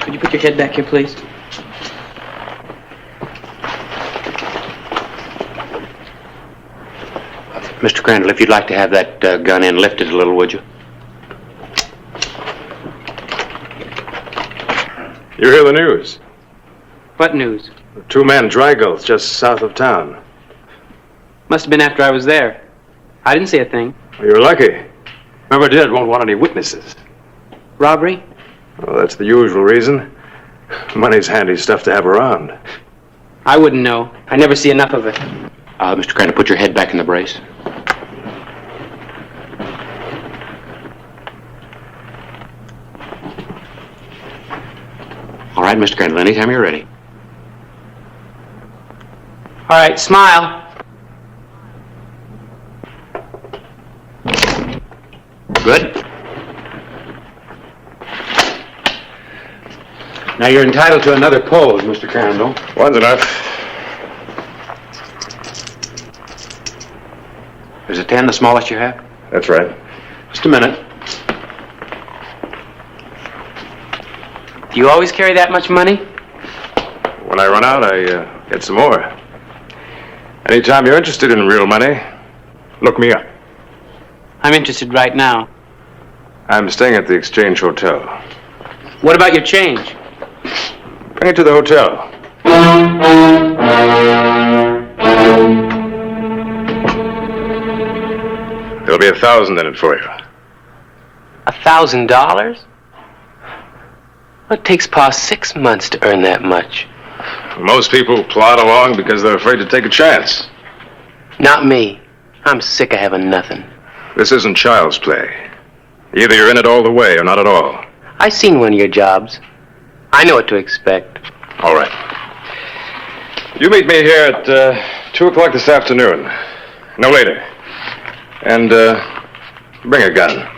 Could you put your head back here, please? Mr. Crandall, if you'd like to have that gun end lifted a little, would you? You hear the news? What news? 2 men dry gulls just south of town. Must have been after I was there. I didn't see a thing. Well, you're lucky. Whoever did won't want any witnesses. Robbery? Well, that's the usual reason. Money's handy stuff to have around. I wouldn't know. I never see enough of it. Mr. Crandall, put your head back in the brace. All right, Mr. Crandall, anytime you're ready. All right, smile. Good. Now you're entitled to another pose, Mr. Crandall. One's enough. Is a 10 the smallest you have? That's right. Just a minute. Do you always carry that much money? When I run out, I get some more. Anytime you're interested in real money, look me up. I'm interested right now. I'm staying at the Exchange Hotel. What about your change? Bring it to the hotel. There'll be 1,000 in it for you. $1,000? It takes Pa 6 months to earn that much. Most people plod along because they're afraid to take a chance. Not me. I'm sick of having nothing. This isn't child's play. Either you're in it all the way or not at all. I seen one of your jobs. I know what to expect. All right. You meet me here at 2 o'clock this afternoon. No later. And bring a gun.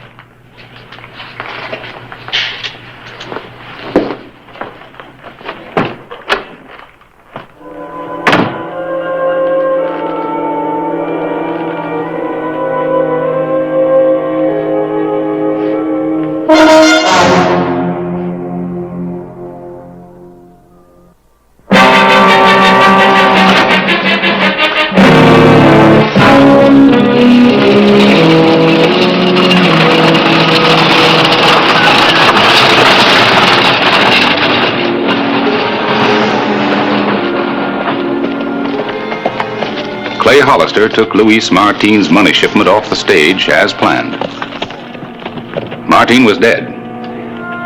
Clay Hollister took Luis Martin's money shipment off the stage as planned. Martin was dead,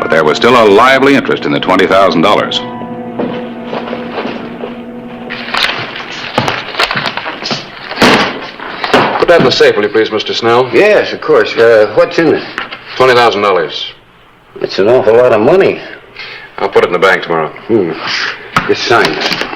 but there was still a lively interest in the $20,000. Put that in the safe, will you please, Mr. Snell? Yes, of course. What's in it? $20,000. It's an awful lot of money. I'll put it in the bank tomorrow. Just sign it.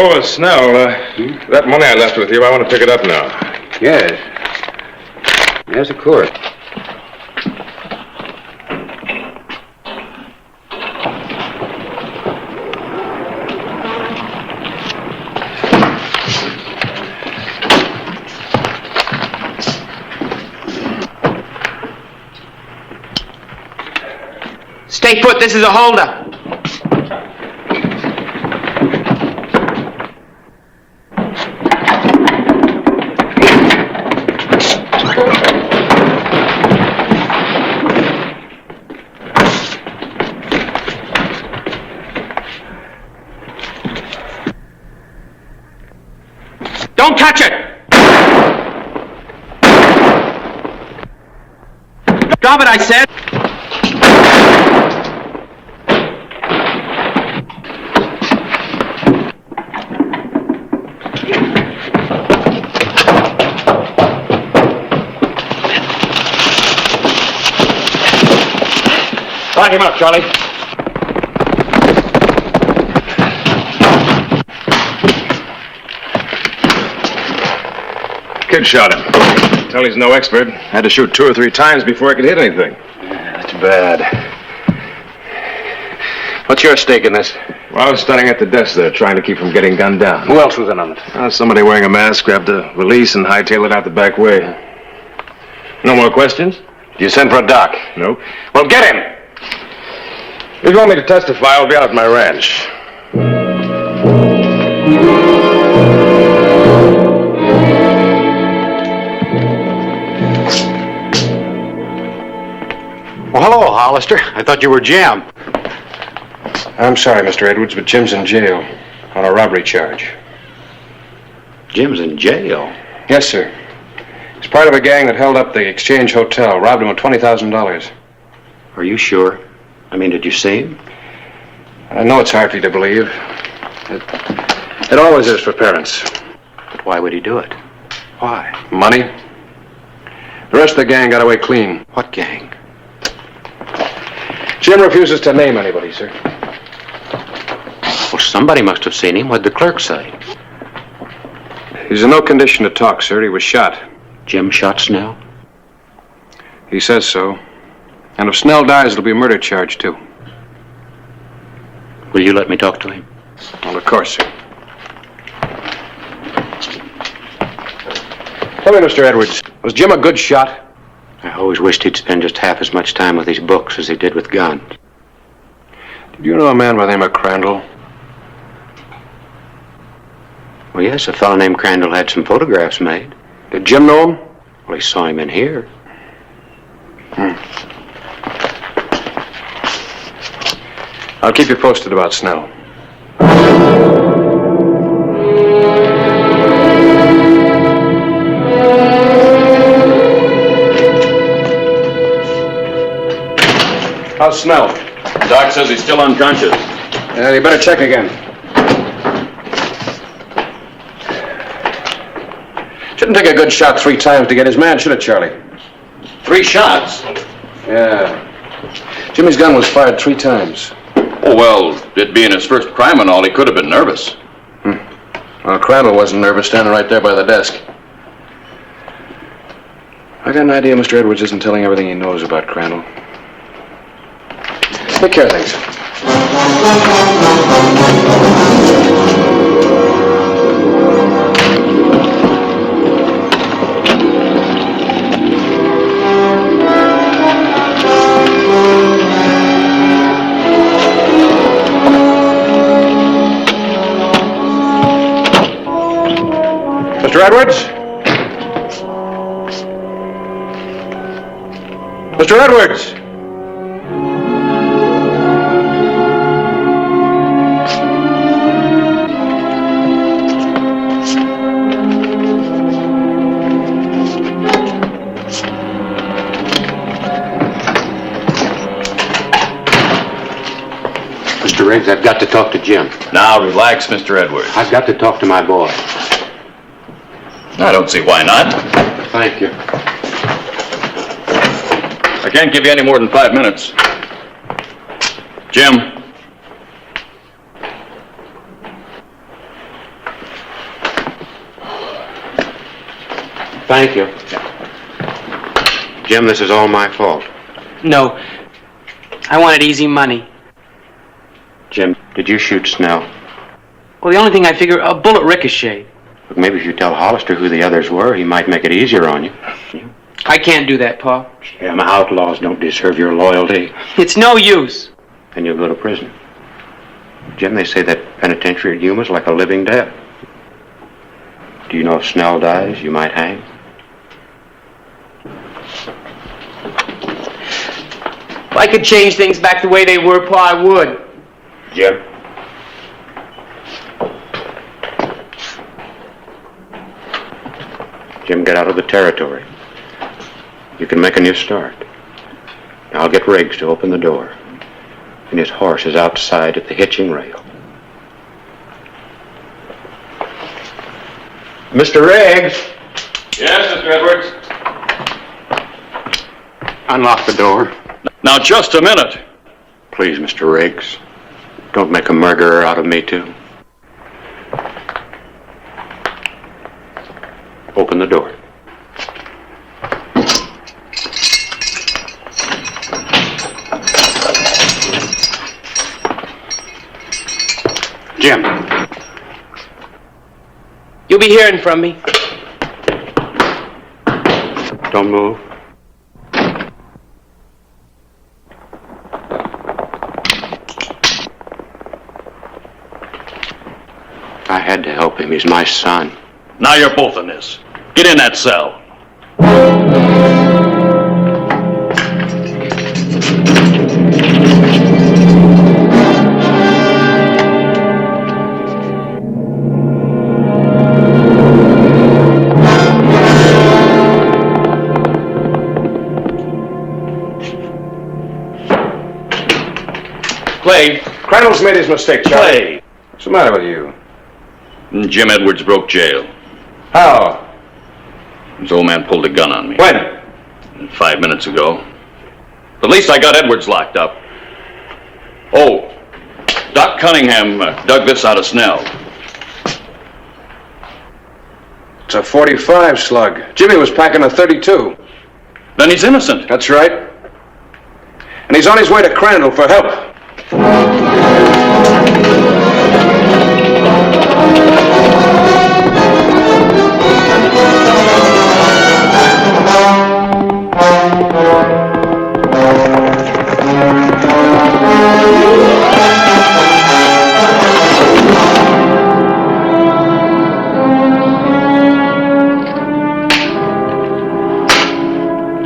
Oh, Snell, that money I left with you, I want to pick it up now. Yes. Yes, of course. Stay put, this is a holdup. Touch it! Drop it, I said! Lock him up, Charlie. Kid shot him. Tell he's no expert. Had to shoot 2 or 3 times before I could hit anything. Yeah, that's bad. What's your stake in this? Well, I was standing at the desk there, trying to keep from getting gunned down. Who else was in on it? Somebody wearing a mask grabbed a release and hightailed it out the back way. No more questions? Did you send for a doc? Nope. Well, get him! If you want me to testify, I'll be out at my ranch. Well, hello, Hollister. I thought you were Jim. I'm sorry, Mr. Edwards, but Jim's in jail on a robbery charge. Jim's in jail? Yes, sir. He's part of a gang that held up the Exchange Hotel, robbed him of $20,000. Are you sure? I mean, did you see him? I know it's hard for you to believe. It always is for parents. But why would he do it? Why? Money. The rest of the gang got away clean. What gang? Jim refuses to name anybody, sir. Well, somebody must have seen him. What'd the clerk say? He's in no condition to talk, sir. He was shot. Jim shot Snell? He says so. And if Snell dies, it'll be a murder charge, too. Will you let me talk to him? Well, of course, sir. Tell me, Mr. Edwards, was Jim a good shot? I always wished he'd spend just half as much time with his books as he did with guns. Did you know a man by the name of Crandall? Well, yes, a fellow named Crandall had some photographs made. Did Jim know him? Well, he saw him in here. I'll keep you posted about Snell. How's Snell? Doc says he's still unconscious. Yeah, you better check again. Shouldn't take a good shot 3 times to get his man, should it, Charlie? 3 shots? Yeah. Jimmy's gun was fired 3 times. Oh, well, it being his first crime and all, he could have been nervous. Well, Crandall wasn't nervous standing right there by the desk. I got an idea Mr. Edwards isn't telling everything he knows about Crandall. Take care of things. Mr. Edwards? Mr. Edwards! Mr. Riggs, I've got to talk to Jim. Now, relax, Mr. Edwards. I've got to talk to my boy. I don't see why not. Thank you. I can't give you any more than 5 minutes. Jim. Thank you. Jim, this is all my fault. No. I wanted easy money. Jim, did you shoot Snell? Well, the only thing I figure, a bullet ricocheted. Look, maybe if you tell Hollister who the others were, he might make it easier on you. I can't do that, Pa. Jim, outlaws don't deserve your loyalty. It's no use. And you'll go to prison. Jim, they say that penitentiary at Yuma's like a living death. Do you know if Snell dies, you might hang? If I could change things back the way they were, Pa, I would. Jim? Jim, get out of the territory. You can make a new start. Now I'll get Riggs to open the door. And his horse is outside at the hitching rail. Mr. Riggs! Yes, Mr. Edwards? Unlock the door. Now, just a minute. Please, Mr. Riggs. Don't make a murderer out of me, too. Open the door. Jim. You'll be hearing from me. Don't move. I had to help him. He's my son. Now you're both in this. Get in that cell. Clay, Crandall's made his mistake, Charlie. Clay. What's the matter with you? Jim Edwards broke jail. How? His old man pulled a gun on me. When? 5 minutes ago. At least I got Edwards locked up. Oh, Doc Cunningham dug this out of Snell. It's a .45 slug. Jimmy was packing a .32. Then he's innocent. That's right. And he's on his way to Crandall for help.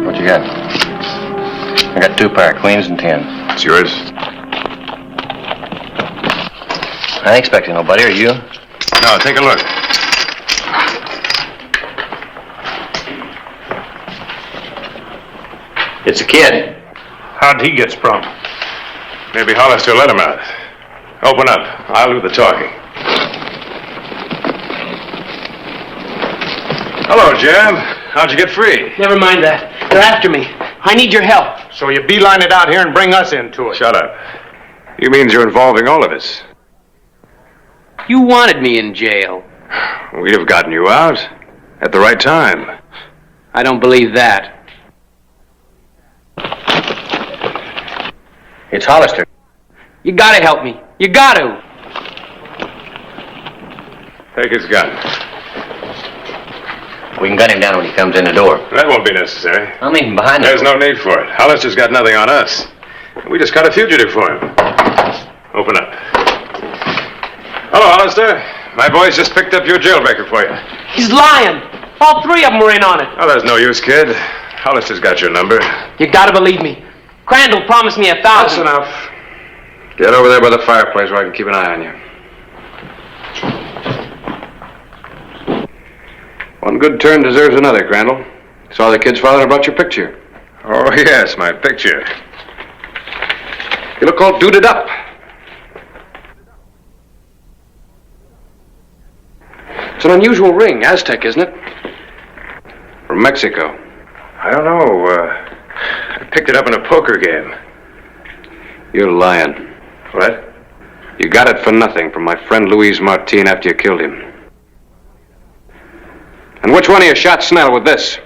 What you got? I got 2 pair, queens and 10. It's yours. I ain't expecting nobody, are you? No, take a look. It's a kid. How'd he get sprung? Maybe Hollister let him out. Open up. I'll do the talking. Hello, Jam. How'd you get free? Never mind that. They're after me. I need your help. So you beeline it out here and bring us into it. Shut up. You means you're involving all of us. You wanted me in jail. We'd have gotten you out at the right time. I don't believe that. It's Hollister. You gotta help me. You gotta. Take his gun. We can gun him down when he comes in the door. That won't be necessary. I'm even behind him. There's no need for it. Hollister's got nothing on us. We just got a fugitive for him. Open up. Hello, Hollister. My boys just picked up your jailbreaker for you. He's lying. All 3 of them were in on it. Oh, there's no use, kid. Hollister's got your number. You gotta believe me. Crandall promised me $1,000. That's enough. Get over there by the fireplace where I can keep an eye on you. One good turn deserves another, Crandall. Saw the kid's father brought your picture. Oh, yes, my picture. You look all duded up. It's an unusual ring, Aztec, isn't it? From Mexico. I don't know. I picked it up in a poker game. You're lying. What? You got it for nothing from my friend Luis Martin after you killed him. And which one of you shot Snell with this?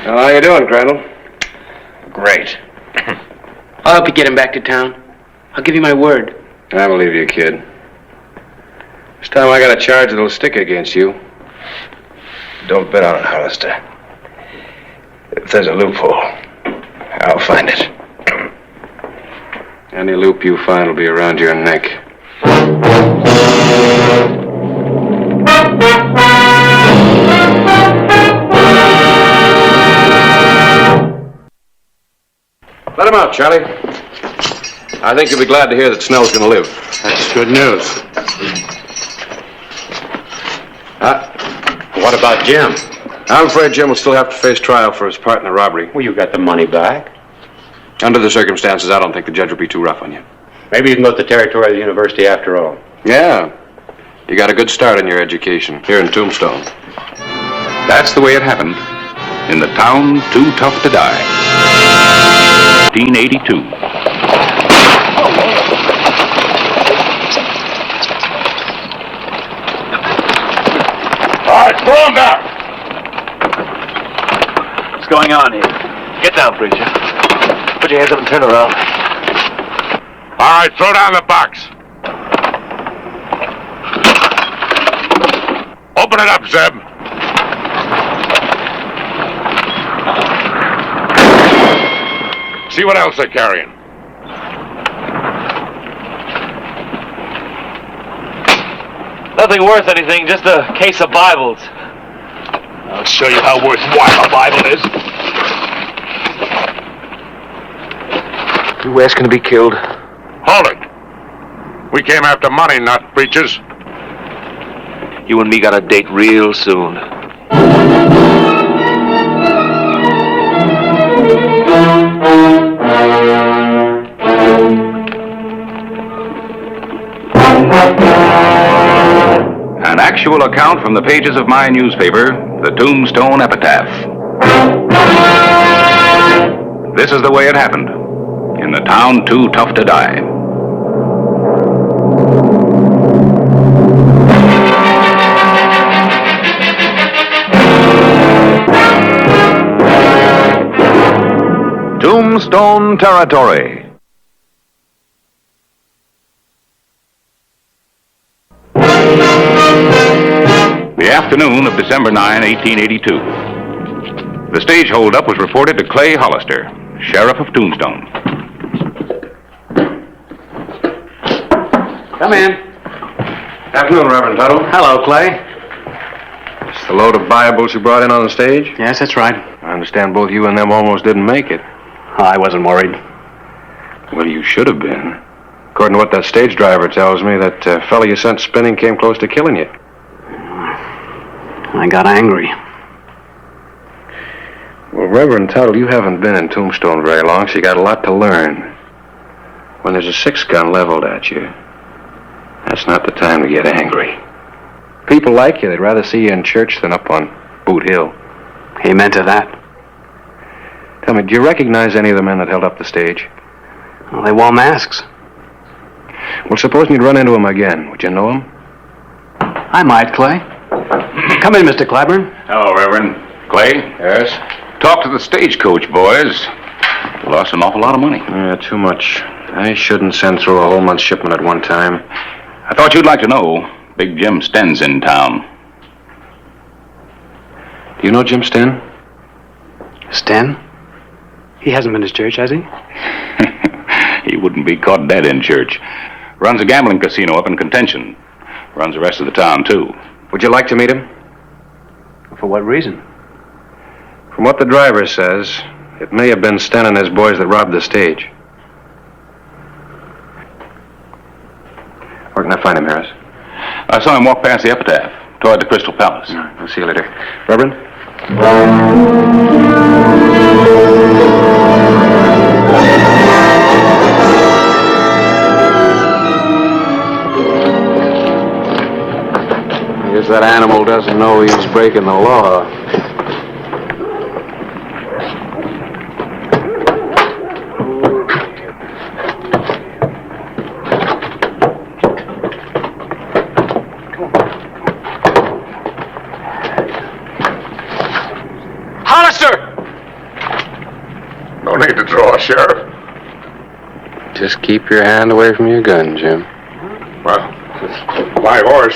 Well, how you doing, Crandall? Great. I'll help you get him back to town. I'll give you my word. I believe you, kid. This time I got a charge that'll stick against you. Don't bet on it, Hollister. If there's a loophole, I'll find it. Any loop you find will be around your neck. Let him out, Charlie. I think you'll be glad to hear that Snell's going to live. That's good news. What about Jim? I'm afraid Jim will still have to face trial for his part in the robbery. Well, you got the money back. Under the circumstances, I don't think the judge will be too rough on you. Maybe you can go to the territory of the university after all. Yeah. You got a good start in your education here in Tombstone. That's the way it happened in the town too tough to die. 1882. All right, throw him down. What's going on here? Get down, preacher. Put your hands up and turn around. All right, throw down the box. Open it up, Zeb. See what else they're carrying. Nothing worth anything, just a case of Bibles. I'll show you how worthwhile a Bible is. You asking to be killed? Hold it. We came after money, not preachers. You and me got a date real soon. An actual account from the pages of my newspaper, the Tombstone Epitaph. This is the way it happened in the town too tough to die. Tombstone Territory. The afternoon of December 9, 1882. The stage holdup was reported to Clay Hollister, sheriff of Tombstone. Come in. Afternoon, Reverend Tuttle. Hello, Clay. It's the load of Bibles you brought in on the stage? Yes, that's right. I understand both you and them almost didn't make it. I wasn't worried. Well, you should have been. According to what that stage driver tells me, that fella you sent spinning came close to killing you. I got angry. Well, Reverend Tuttle, you haven't been in Tombstone very long, so you got a lot to learn. When there's a 6-gun leveled at you, that's not the time to get angry. People like you. They'd rather see you in church than up on Boot Hill. Amen to that. Tell me, do you recognize any of the men that held up the stage? Well, they wore masks. Well, supposing you'd run into them again, would you know them? I might, Clay. Come in, Mr. Claiborne. Hello, Reverend. Clay? Yes? Talk to the stagecoach, boys. You lost an awful lot of money. Yeah, too much. I shouldn't send through a whole month's shipment at one time. I thought you'd like to know. Big Jim Sten's in town. Do you know Jim Sten? Sten? He hasn't been to church, has he? He wouldn't be caught dead in church. Runs a gambling casino up in Contention. Runs the rest of the town, too. Would you like to meet him? For what reason? From what the driver says, it may have been Sten and his boys that robbed the stage. Where can I find him, Harris? I saw him walk past the Epitaph, toward the Crystal Palace. All right, I'll see you later. Reverend? I guess that animal doesn't know he's breaking the law. Sheriff. Just keep your hand away from your gun, Jim. Well, my horse.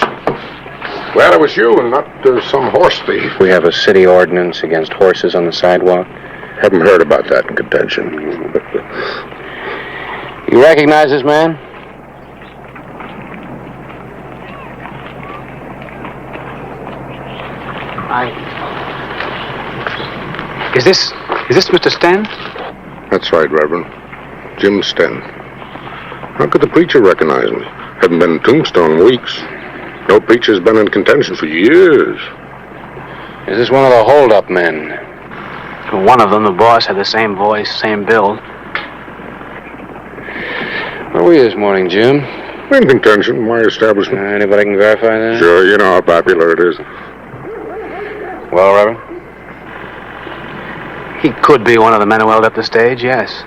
Glad it was you and not some horse thief. We have a city ordinance against horses on the sidewalk. Haven't heard about that in contention. You recognize this man? Is this Mr. Sten? That's right, Reverend. Jim Sten. How could the preacher recognize me? Haven't been in Tombstone in weeks. No preacher's been in contention for years. Is this one of the hold-up men? One of them, the boss, had the same voice, same build. Where were you this morning, Jim? In contention, my establishment. Anybody can verify that? Sure, you know how popular it is. Well, Reverend? He could be one of the men who held up the stage, yes.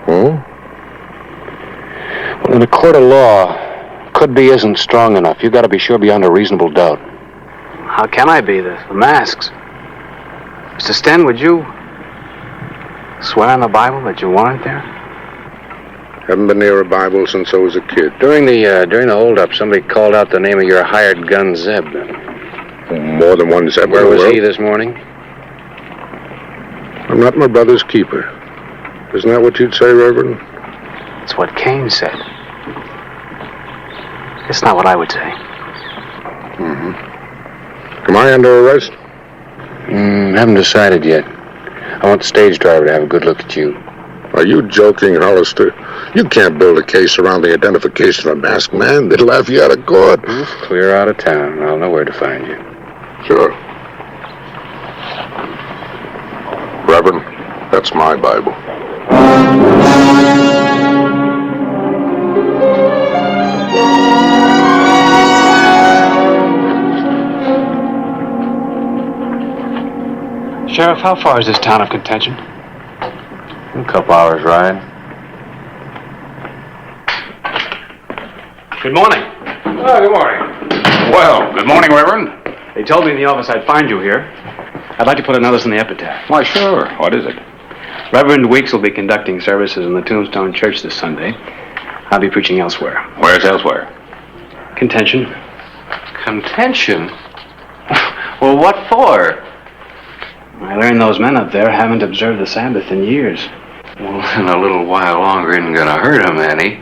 Oh? Well, in a court of law, could be isn't strong enough. You've got to be sure beyond a reasonable doubt. How can I be? The masks. Mr. Sten, would you swear on the Bible that you weren't there? Haven't been near a Bible since I was a kid. During the hold-up, somebody called out the name of your hired gun, Zeb. More than one Zeb. Where was he this morning? I'm not my brother's keeper. Isn't that what you'd say, Reverend? It's what Cain said. It's not what I would say. Mm-hmm. Am I under arrest? Haven't decided yet. I want the stage driver to have a good look at you. Are you joking, Hollister? You can't build a case around the identification of a masked man. They'd laugh you out of court. Just clear out of town. I'll know where to find you. Sure. Reverend, that's my Bible. Sheriff, how far is this town of contention? A couple hours ride. Good morning. Oh, good morning. Well, good morning, Reverend. They told me in the office I'd find you here. I'd like to put a notice in the epitaph. Why, sure. What is it? Reverend Weeks will be conducting services in the Tombstone Church this Sunday. I'll be preaching elsewhere. Where's elsewhere? Contention. Contention? Well, what for? I learned those men up there haven't observed the Sabbath in years. Well, in a little while longer isn't going to hurt him any.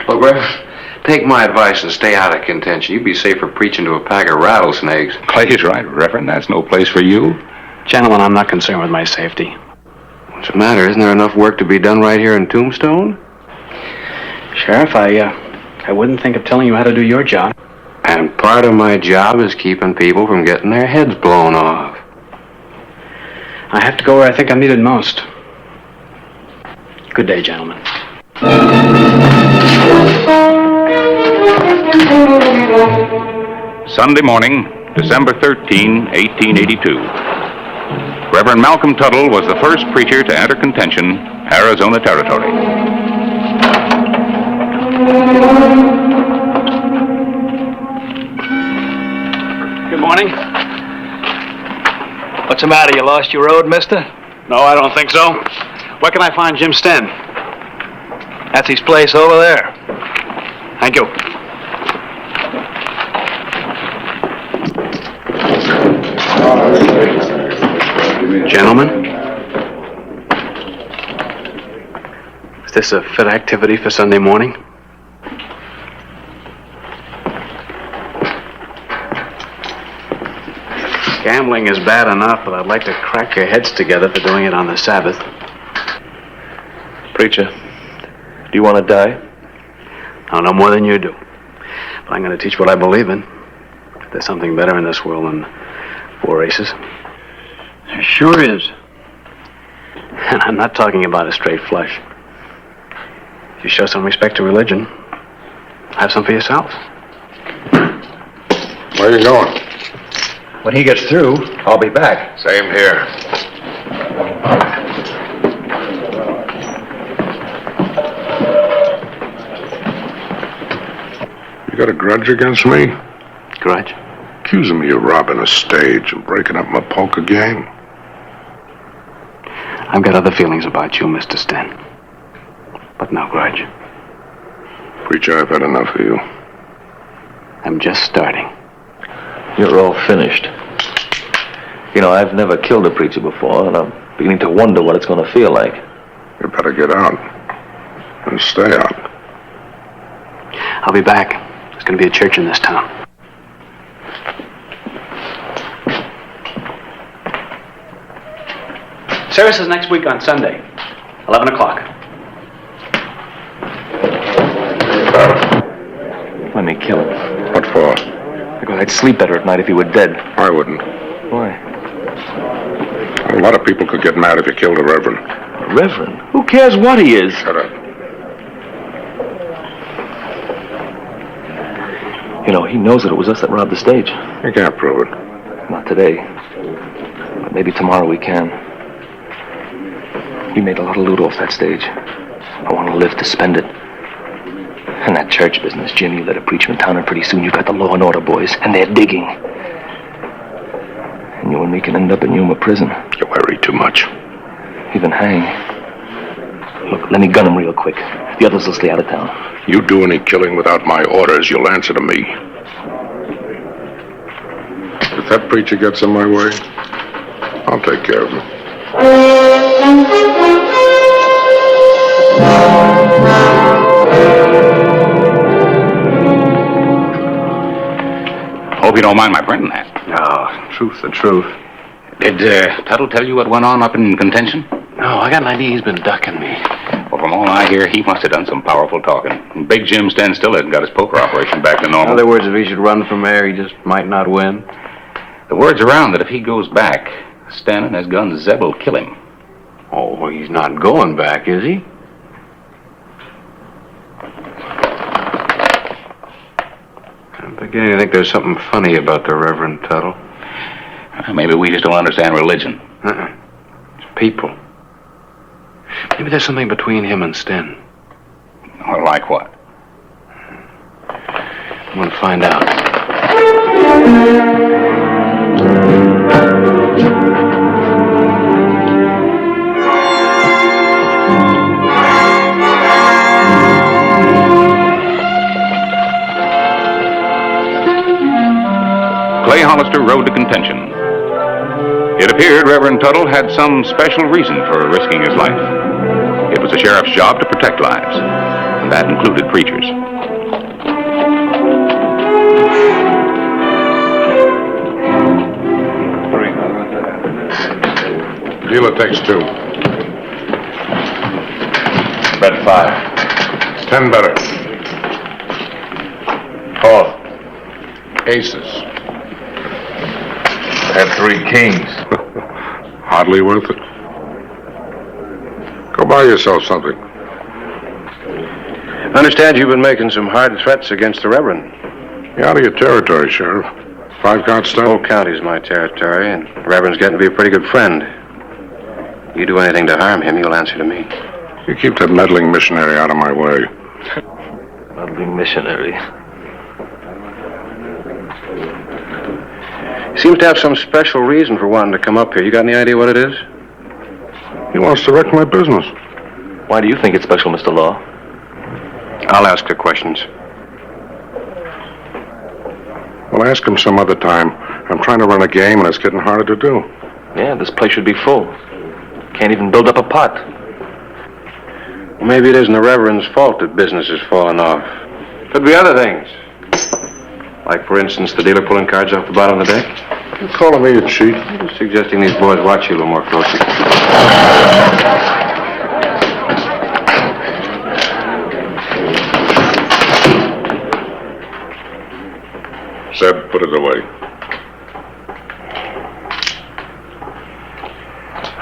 Look, Reverend, take my advice and stay out of contention. You'd be safer preaching to a pack of rattlesnakes. Clay's right, Reverend. That's no place for you. Gentlemen, I'm not concerned with my safety. What's the matter? Isn't there enough work to be done right here in Tombstone? Sheriff, I wouldn't think of telling you how to do your job. And part of my job is keeping people from getting their heads blown off. I have to go where I think I'm needed most. Good day, gentlemen. Sunday morning, December 13, 1882. Reverend Malcolm Tuttle was the first preacher to enter contention, Arizona Territory. Good morning. What's the matter? You lost your road, mister? No, I don't think so. Where can I find Jim Sten? That's his place over there. Thank you. Gentlemen, is this a fit activity for Sunday morning? Gambling is bad enough, but I'd like to crack your heads together for doing it on the Sabbath. Preacher, do you want to die? I'll know more than you do. But I'm going to teach what I believe in. There's something better in this world than 4 races. There sure is. And I'm not talking about a straight flush. If you show some respect to religion, have some for yourself. Where are you going? When he gets through, I'll be back. Same here. You got a grudge against me? Grudge? Accusing me of robbing a stage and breaking up my poker game? I've got other feelings about you, Mr. Sten. but no grudge. Preacher, I've had enough of you. I'm just starting. You're all finished. You know, I've never killed a preacher before, and I'm beginning to wonder what it's going to feel like. You better get out. And stay out. I'll be back. There's going to be a church in this town. Service is next week on Sunday, 11 o'clock. Let me kill him. What for? Because I'd sleep better at night if he were dead. I wouldn't. Why? A lot of people could get mad if you killed a reverend. A reverend? Who cares what he is? Shut up. You know, he knows that it was us that robbed the stage. You can't prove it. Not today. But maybe tomorrow we can. We made a lot of loot off that stage. I want to live to spend it. And that church business, Jim, you let a preacher in town, and pretty soon you've got the law and order boys, and they're digging. And you and me can end up in Yuma prison. You worry too much. Even hang. Look, let me gun him real quick. The others will stay out of town. You do any killing without my orders, you'll answer to me. If that preacher gets in my way, I'll take care of him. Hope you don't mind my printing that. No, truth's the truth. Did Tuttle tell you what went on up in contention? No, I got an idea he's been ducking me. Well, from all I hear, he must have done some powerful talking. Big Jim stands still hasn't got his poker operation back to normal. In other words, if he should run from there, he just might not win. The word's around that if he goes back, Stan and his gun Zeb will kill him. Oh, well, he's not going back, is he? I'm beginning to think there's something funny about the Reverend Tuttle. Maybe we just don't understand religion. It's people. Maybe there's something between him and Sten. Well, like what? I'm going to find out. Clay Hollister rode to contention. It appeared Reverend Tuttle had some special reason for risking his life. It was the sheriff's job to protect lives, and that included preachers. Dealer takes 2. Bet 5. 10 better. Call. Aces. I had 3 kings. Hardly worth it. Go buy yourself something. I understand you've been making some hard threats against the Reverend. You're out of your territory, Sheriff. 5 count stuff. Whole county's my territory, and the Reverend's getting to be a pretty good friend. You do anything to harm him, you'll answer to me. You keep that meddling missionary out of my way. Meddling missionary. He seems to have some special reason for wanting to come up here. You got any idea what it is? He wants to wreck my business. Why do you think it's special, Mr. Law? I'll ask the questions. Well, ask him some other time. I'm trying to run a game, and it's getting harder to do. Yeah, this place should be full. Can't even build up a pot. Well, maybe it isn't the Reverend's fault that business has fallen off. Could be other things. Like, for instance, the dealer pulling cards off the bottom of the deck. You calling me a cheat? I'm just suggesting these boys watch you a little more closely. Zeb, put it away.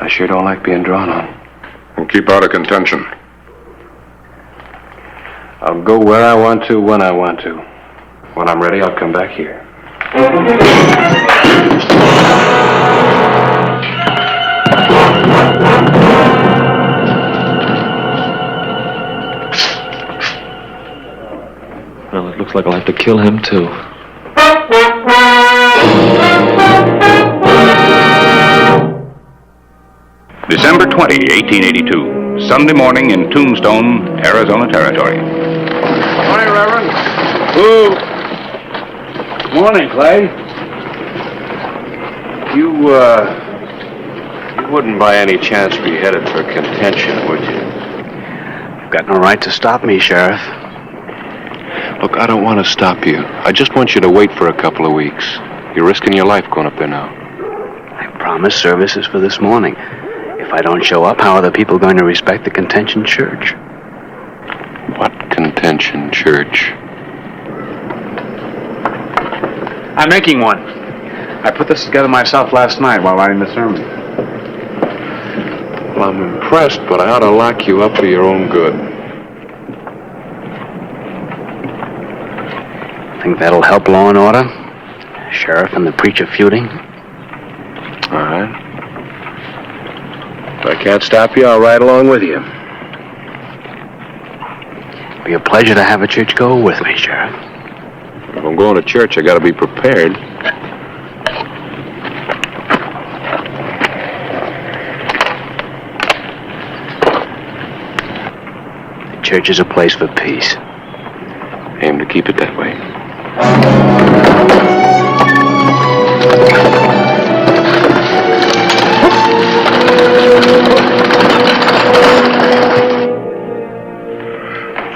I sure don't like being drawn on. And keep out of contention. I'll go where I want to, when I want to. When I'm ready, I'll come back here. Well, it looks like I'll have to kill him, too. December 20, 1882, Sunday morning in Tombstone, Arizona Territory. Morning, Reverend. Ooh. Morning, Clay. You wouldn't by any chance be headed for contention, would you? You've got no right to stop me, Sheriff. Look, I don't want to stop you. I just want you to wait for a couple of weeks. You're risking your life going up there now. I promised services for this morning. If I don't show up, how are the people going to respect the contention church? What contention church? I'm making one. I put this together myself last night while writing the sermon. Well, I'm impressed, but I ought to lock you up for your own good. Think that'll help law and order? Sheriff and the preacher feuding? All right. If I can't stop you, I'll ride along with you. It'll be a pleasure to have a church go with me, Sheriff. If I'm going to church, I got to be prepared. The church is a place for peace. Aim to keep it that way.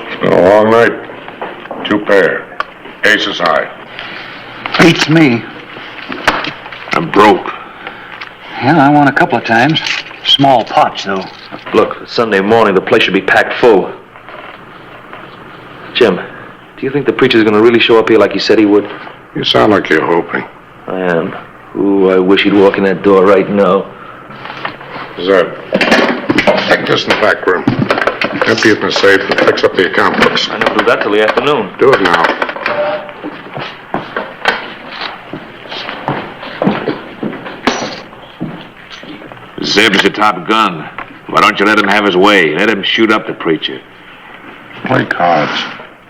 It's been a long night. 2 pair. Aces high. Beats me. I'm broke. Yeah, I won a couple of times. Small pots, though. Look, it's Sunday morning, the place should be packed full. Jim, do you think the preacher's going to really show up here like he said he would? You sound like you're hoping. I am. Ooh, I wish he'd walk in that door right now. Zeb, take this in the back room. Empty it in the safe and fix up the account books. I never do that till the afternoon. Do it now. Zeb's the top gun. Why don't you let him have his way? Let him shoot up the preacher. Play cards.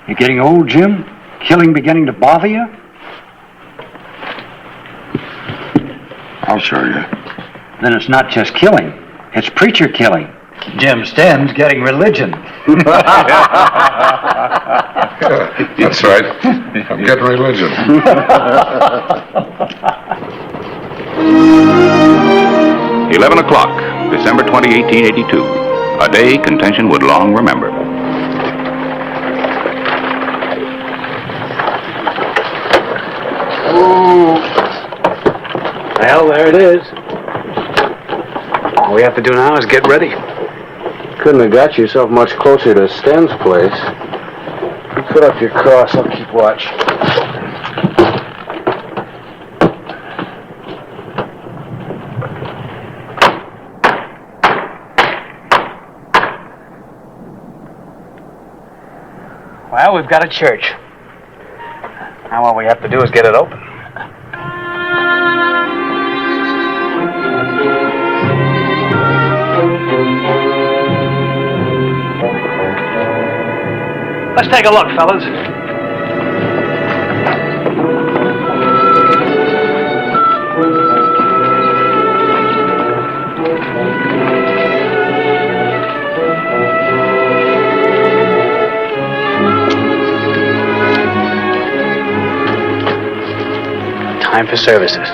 You getting old, Jim? Killing beginning to bother you? I'll show you. Then it's not just killing. It's preacher killing. Jim Stem's getting religion. Yeah, that's right. I'm getting religion. 11 o'clock, December 20, 1882. A day contention would long remember. Well, there it is. All we have to do now is get ready. Couldn't have got yourself much closer to Sten's place. You put up your cross, I'll keep watch. Well, we've got a church. Now all we have to do is get it open. Let's take a look, fellas. Time for services.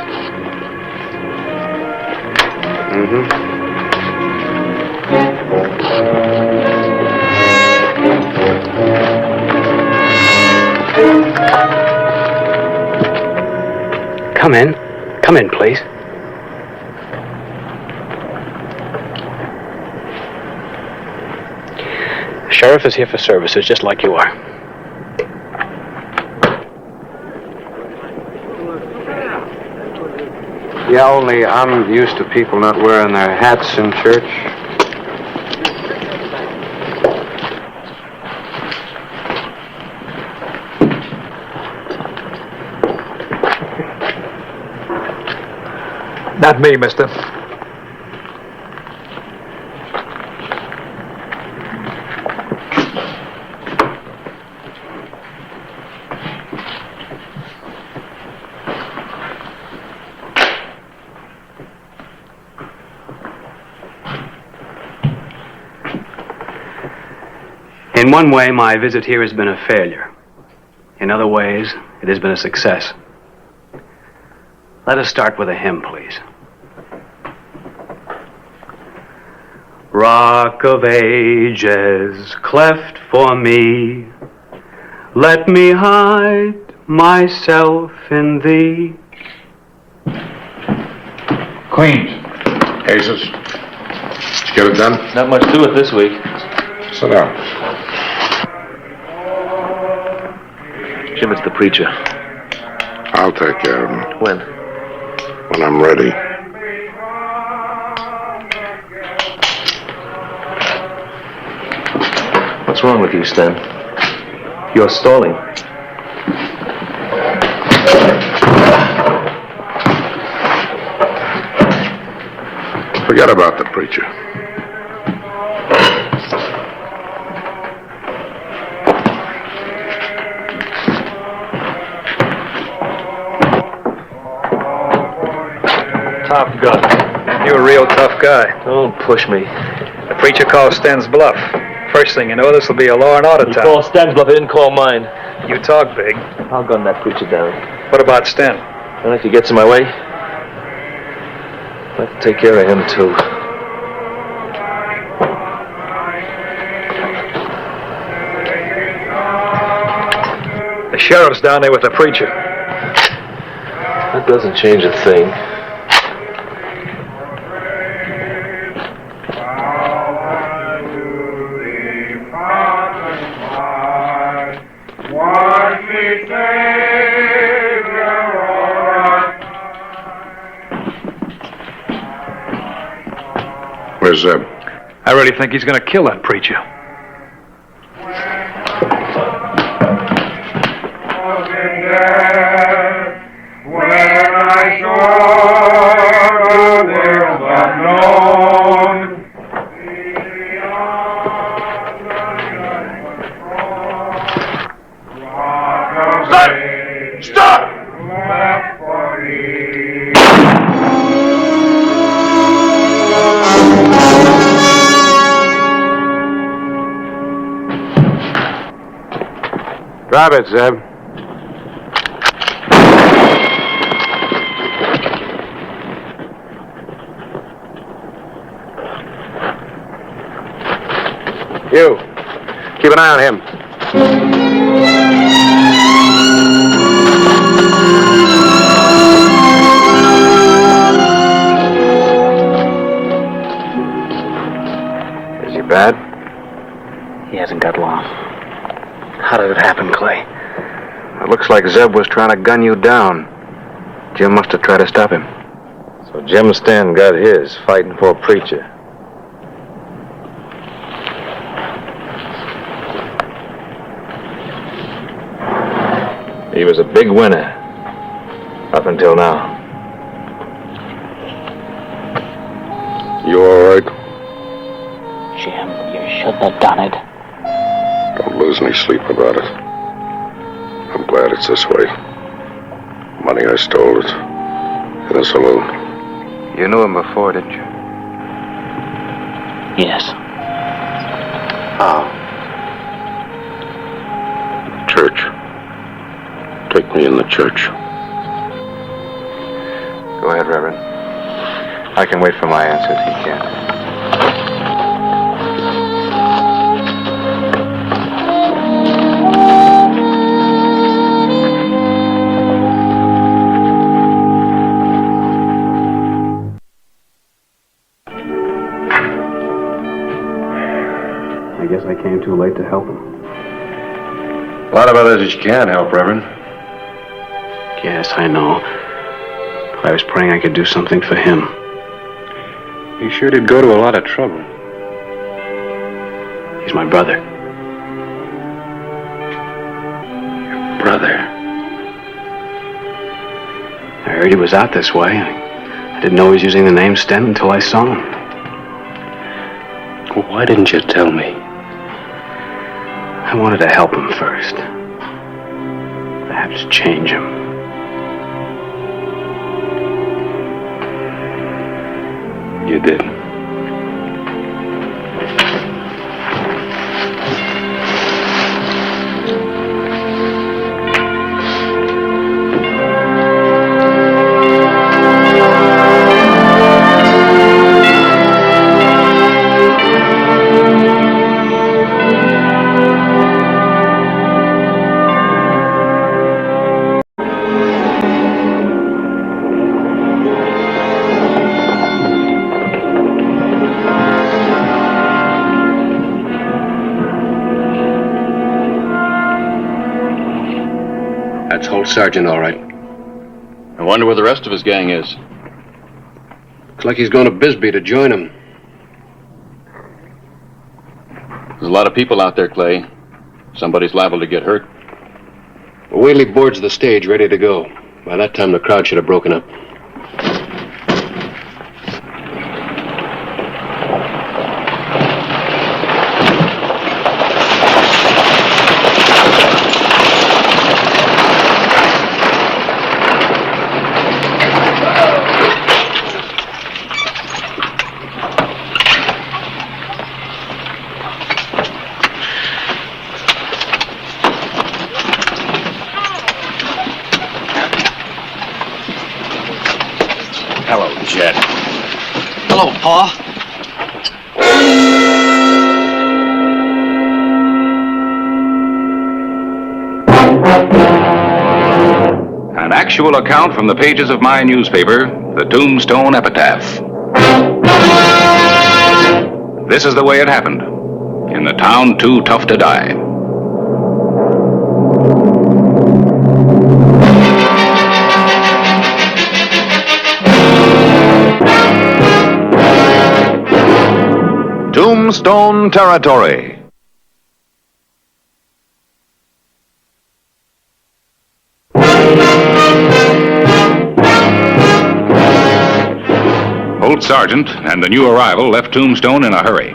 Come in. Come in, please. The sheriff is here for services, just like you are. Yeah, only I'm used to people not wearing their hats in church. Not me, mister. In one way, my visit here has been a failure. In other ways, it has been a success. Let us start with a hymn, please. Rock of ages, cleft for me, let me hide myself in thee. Queens. Aces. Did you get it done? Not much to it this week. Sit down. Jim, it's the preacher. I'll take care of him. When? When I'm ready. What's wrong with you, Stan? You're stalling. Forget about the preacher. Tough gun. You're a real tough guy. Don't push me. The preacher calls Sten's bluff. First thing you know, this will be a law and order You town. call Sten's bluff, he didn't call mine. You talk big. I'll gun that preacher down. What about Sten? And if he gets in my way, I'll have to take care of him, too. The sheriff's down there with the preacher. That doesn't change a thing. Where's Zeb? I really think he's going to kill that preacher. Drop it, Zeb. You. Keep an eye on him. Is he bad? He hasn't got long. How did it happen, Clay? It looks like Zeb was trying to gun you down. Jim must have tried to stop him. So Jim Stan got his, fighting for a preacher. He was a big winner. Up until now. You all right? Jim, you shouldn't have done it. Don't lose any sleep about it. I'm glad it's this way. Money I stole it in a saloon. You knew him before, didn't you? Yes. How? Church. Take me in the church. Go ahead, Reverend. I can wait for my answers. He can't. I guess I came too late to help him. A lot of others that you can help, Reverend. Yes, I know. I was praying I could do something for him. He sure did go to a lot of trouble. He's my brother. Brother. I heard he was out this way. I didn't know he was using the name Sten until I saw him. Well, why didn't you tell me? I wanted to help him first. Perhaps change him. You did. Old Sergeant, all right. I wonder where the rest of his gang is. Looks like he's going to Bisbee to join him. There's a lot of people out there, Clay. Somebody's liable to get hurt. Well, Whaley boards the stage, ready to go. By that time, the crowd should have broken up. Jed. Hello, Pa. An actual account from the pages of my newspaper, the Tombstone Epitaph. This is the way it happened, in the town too tough to die. Tombstone Territory. Old Sergeant and the new arrival left Tombstone in a hurry.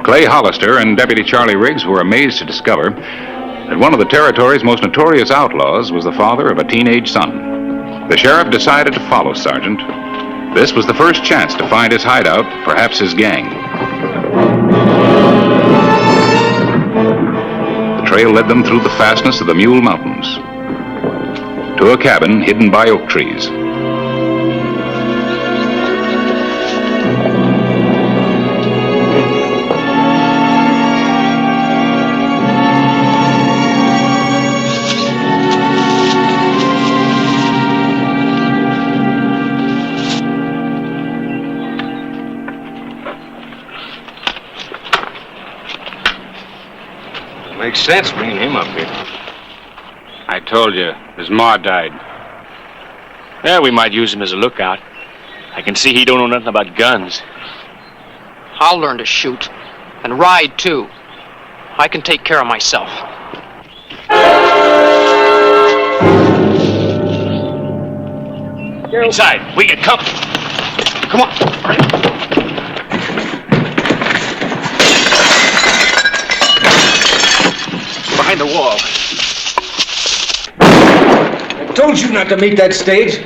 Clay Hollister and Deputy Charlie Riggs were amazed to discover that one of the territory's most notorious outlaws was the father of a teenage son. The sheriff decided to follow Sergeant. This was the first chance to find his hideout, perhaps his gang. The trail led them through the fastness of the Mule Mountains to a cabin hidden by oak trees. Makes sense bringing him up here. I told you, his ma died. Yeah, we might use him as a lookout. I can see he don't know nothing about guns. I'll learn to shoot. And ride, too. I can take care of myself. Inside, we get company. Come on. Behind the wall. I told you not to meet that stage.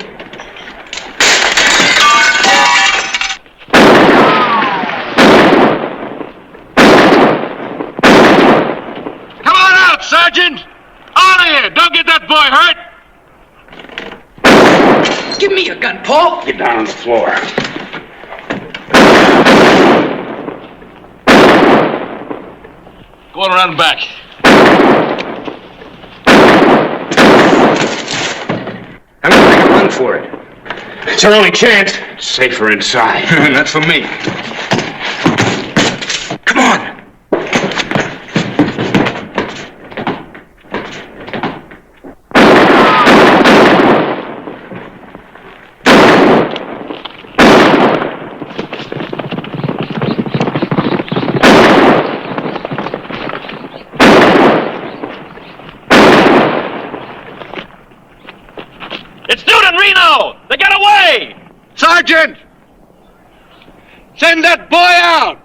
Come on out, Sergeant! Out of here! Don't get that boy hurt! Give me a gun, Paul. Get down on the floor. Go on around back. I'm gonna make a run for it. It's our only chance. Safer inside. Not for me. Come on. It's Dude and Reno! They got away! Sergeant! Send that boy out!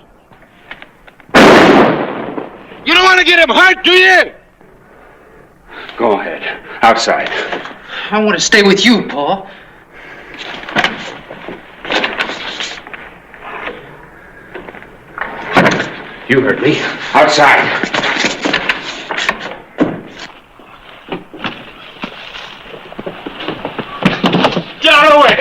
You don't want to get him hurt, do you? Go ahead. Outside. I want to stay with you, Paul. You heard me. Outside. Get out of the way!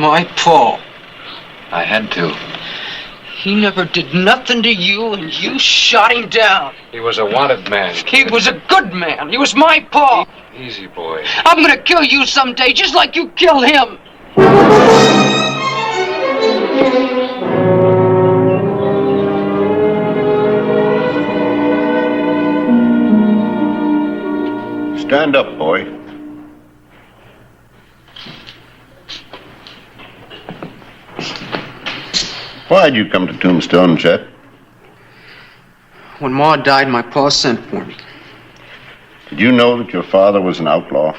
my Paul. I had to. He never did nothing to you, and you shot him down. He was a wanted man. He was a good man. He was my Paul. Easy, boy. I'm gonna kill you someday, just like you killed him. Stand up, boy. Why'd you come to Tombstone, Chet? When Ma died, my pa sent for me. Did you know that your father was an outlaw?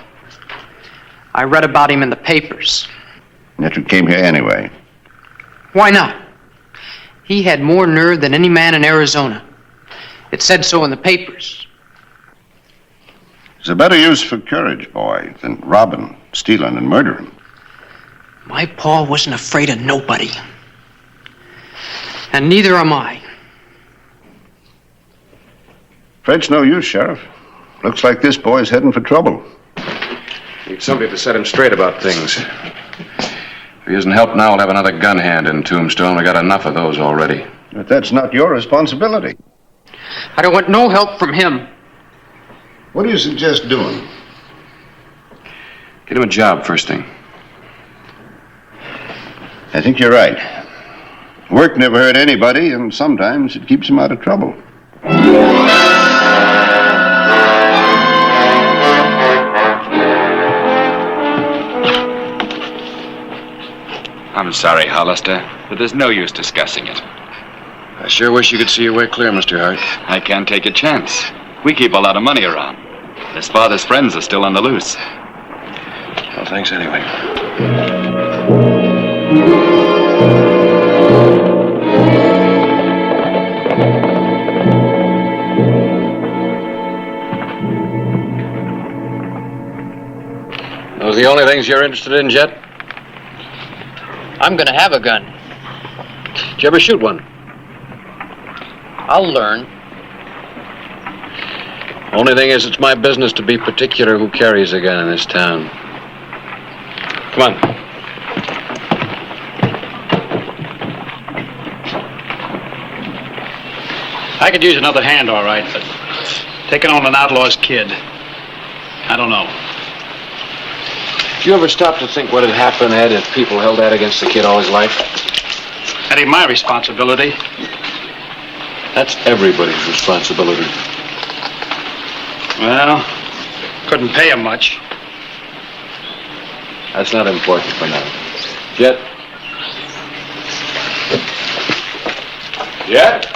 I read about him in the papers. Yet you came here anyway. Why not? He had more nerve than any man in Arizona. It said so in the papers. There's a better use for courage, boy, than robbing, stealing, and murdering. My pa wasn't afraid of nobody. And neither am I. Afraid's no use, Sheriff. Looks like this boy's heading for trouble. Need somebody to set him straight about things. If he isn't helped now, we'll have another gun hand in Tombstone. We got enough of those already. But that's not your responsibility. I don't want no help from him. What do you suggest doing? Get him a job first thing. I think you're right. Work never hurt anybody, and sometimes it keeps them out of trouble. I'm sorry, Hollister, but there's no use discussing it. I sure wish you could see your way clear, Mr. Hart. I can't take a chance. We keep a lot of money around. His father's friends are still on the loose. Well, thanks anyway. Those the only things you're interested in, Jet? I'm gonna have a gun. Did you ever shoot one? I'll learn. Only thing is, it's my business to be particular who carries a gun in this town. Come on. I could use another hand, all right, but taking on an outlaw's kid, I don't know. Did you ever stop to think what had happened, Ed, if people held that against the kid all his life? That ain't my responsibility. That's everybody's responsibility. Well, couldn't pay him much. That's not important for now. Jet? Jet?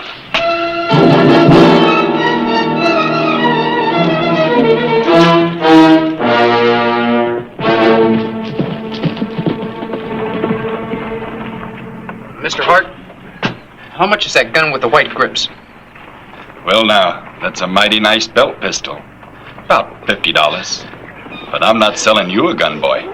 Mr. Hart, how much is that gun with the white grips? Well, now, that's a mighty nice belt pistol. About $50. But I'm not selling you a gun, boy.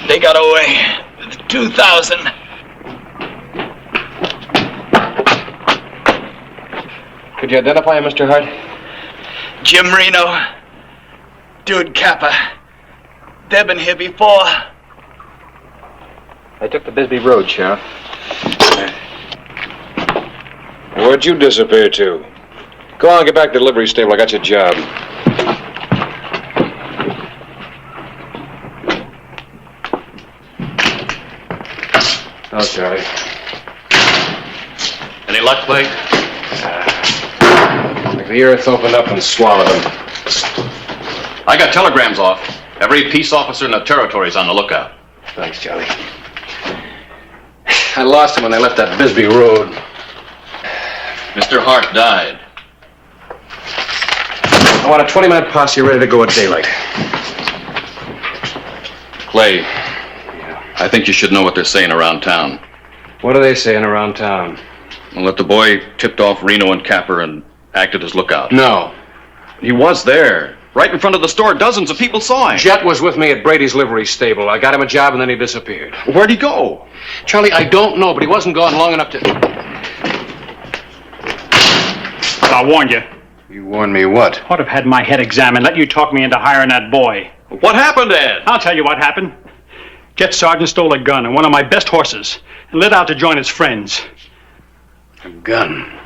They got away with 2,000. Could you identify him, Mr. Hart? Jim Reno, Dude Kappa. They've been here before. I took the Bisbee Road, Sheriff. Where'd you disappear to? Go on, get back to the livery stable. I got your job. Oh, Charlie. Any luck, Blake? Like the earth opened up and swallowed him. I got telegrams off. Every peace officer in the territory's on the lookout. Thanks, Charlie. I lost him when they left that Bisbee Road. Mr. Hart died. I want a 20-minute posse ready to go at daylight. Clay, I think you should know what they're saying around town. What are they saying around town? Well, that the boy tipped off Reno and Capper and acted as lookout. No. He was there. Right in front of the store. Dozens of people saw him. Jet was with me at Brady's livery stable. I got him a job and then he disappeared. Where'd he go? Charlie, I don't know, but he wasn't gone long enough to... I warned you. You warned me what? Ought to have had my head examined. Let you talk me into hiring that boy. What happened, Ed? I'll tell you what happened. Jet Sergeant stole a gun and one of my best horses and lit out to join his friends. A gun?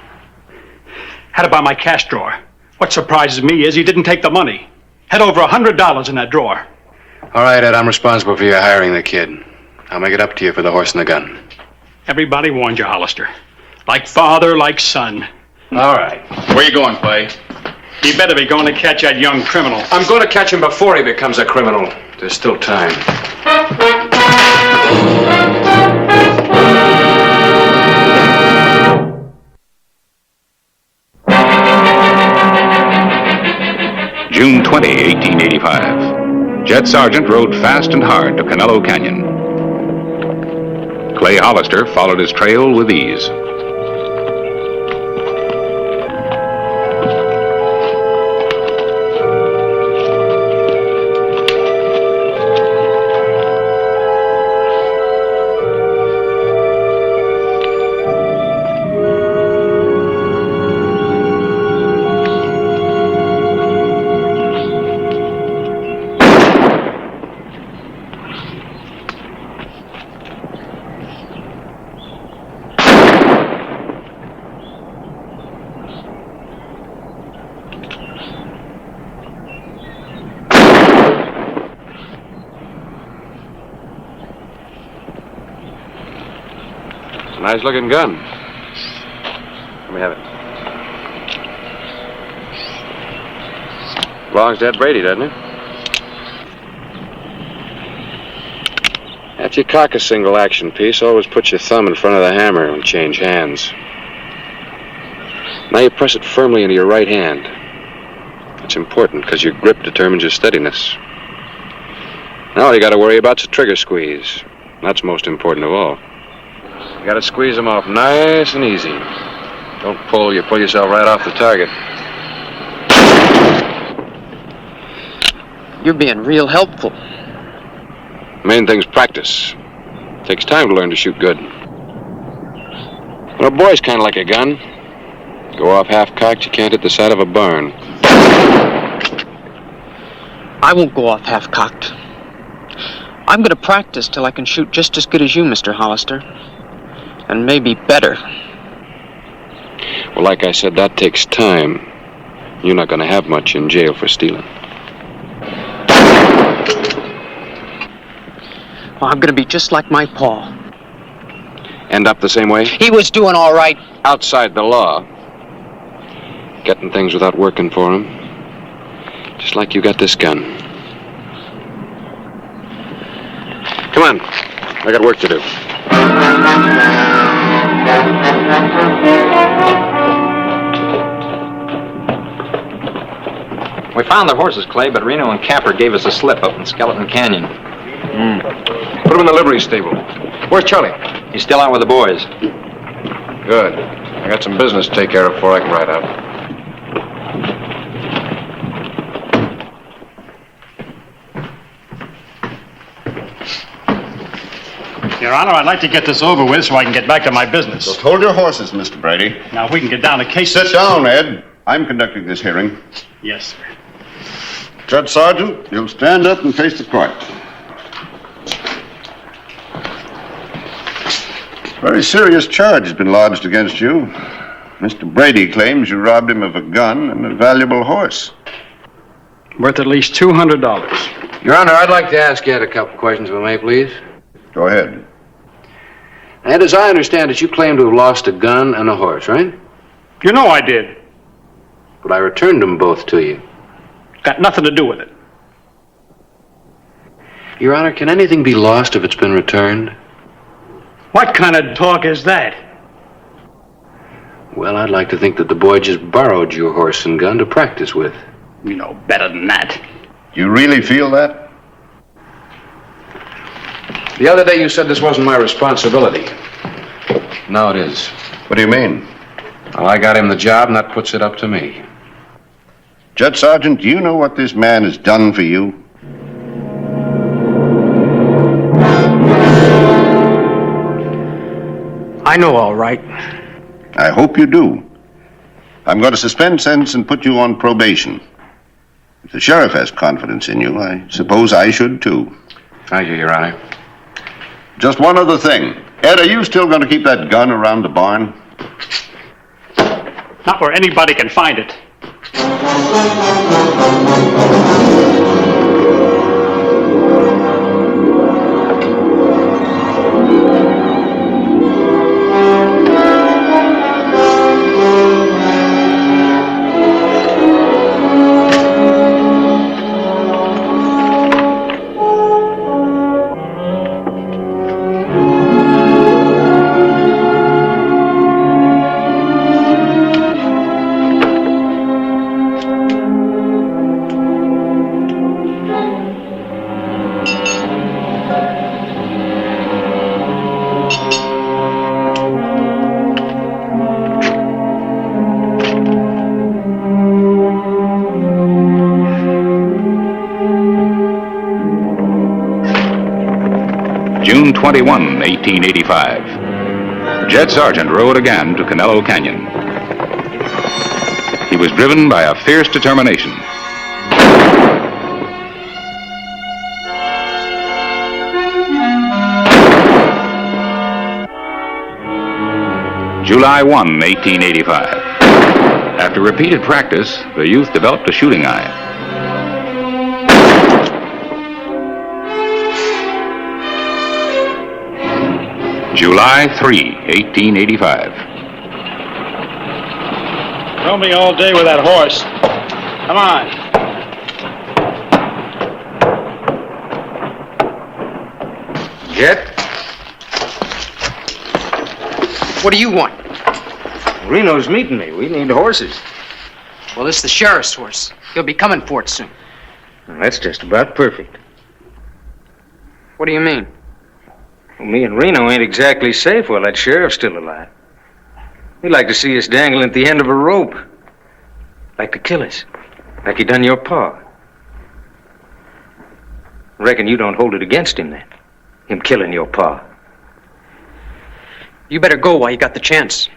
Had it by my cash drawer. What surprises me is he didn't take the money. Had over $100 in that drawer. All right, Ed, I'm responsible for your hiring the kid. I'll make it up to you for the horse and the gun. Everybody warned you, Hollister. Like father, like son. All right. Where you going, Clay? You better be going to catch that young criminal. I'm going to catch him before he becomes a criminal. There's still time. June 20, 1885. Jet Sargent rode fast and hard to Canelo Canyon. Clay Hollister followed his trail with ease. Nice looking gun. Let me have it. Belongs to Ed Brady, doesn't it? After you cock a single action piece, always put your thumb in front of the hammer and change hands. Now you press it firmly into your right hand. That's important because your grip determines your steadiness. Now all you got to worry about is the trigger squeeze. That's most important of all. You got to squeeze them off nice and easy. Don't pull, you pull yourself right off the target. You're being real helpful. Main thing's practice. Takes time to learn to shoot good. Well, a boy's kind of like a gun. Go off half-cocked, you can't hit the side of a barn. I won't go off half-cocked. I'm going to practice till I can shoot just as good as you, Mr. Hollister. And maybe better. Well, like I said, that takes time. You're not going to have much in jail for stealing. Well, I'm going to be just like my pa. End up the same way? He was doing all right. Outside the law. Getting things without working for him. Just like you got this gun. Come on. I got work to do. We found the horses, Clay, but Reno and Capper gave us a slip up in Skeleton Canyon. Put him in the livery stable. Where's Charlie? He's still out with the boys. Good. I got some business to take care of before I can ride out. Your Honor, I'd like to get this over with so I can get back to my business. Just hold your horses, Mr. Brady. Now, if we can get down to cases... Sit down, Ed. I'm conducting this hearing. Yes, sir. Judge Sargent, you'll stand up and face the court. Very serious charge has been lodged against you. Mr. Brady claims you robbed him of a gun and a valuable horse. Worth at least $200. Your Honor, I'd like to ask Ed a couple questions, if I may, please. Go ahead. Ed, as I understand it, you claim to have lost a gun and a horse, right? You know I did. But I returned them both to you. Got nothing to do with it. Your Honor, can anything be lost if it's been returned? What kind of talk is that? Well, I'd like to think that the boy just borrowed your horse and gun to practice with. You know better than that. You really feel that? The other day you said this wasn't my responsibility. Now it is. What do you mean? Well, I got him the job, and that puts it up to me. Judge Sargent, do you know what this man has done for you? I know all right. I hope you do. I'm going to suspend sentence and put you on probation. If the sheriff has confidence in you, I suppose I should too. Thank you, Your Honor. Just one other thing. Ed, are you still going to keep that gun around the barn? Not where anybody can find it. June 21, 1885. Jed Sargent rode again to Canelo Canyon. He was driven by a fierce determination. July 1, 1885. After repeated practice, the youth developed a shooting eye. July 3, 1885. Throw me all day with that horse. Come on. Jet? What do you want? Reno's meeting me. We need horses. Well, this is the sheriff's horse. He'll be coming for it soon. Well, that's just about perfect. What do you mean? Well, me and Reno ain't exactly safe while that sheriff's still alive. He'd like to see us dangling at the end of a rope. Like to kill us. Like he done your pa. Reckon you don't hold it against him then. Him killing your pa. You better go while you got the chance.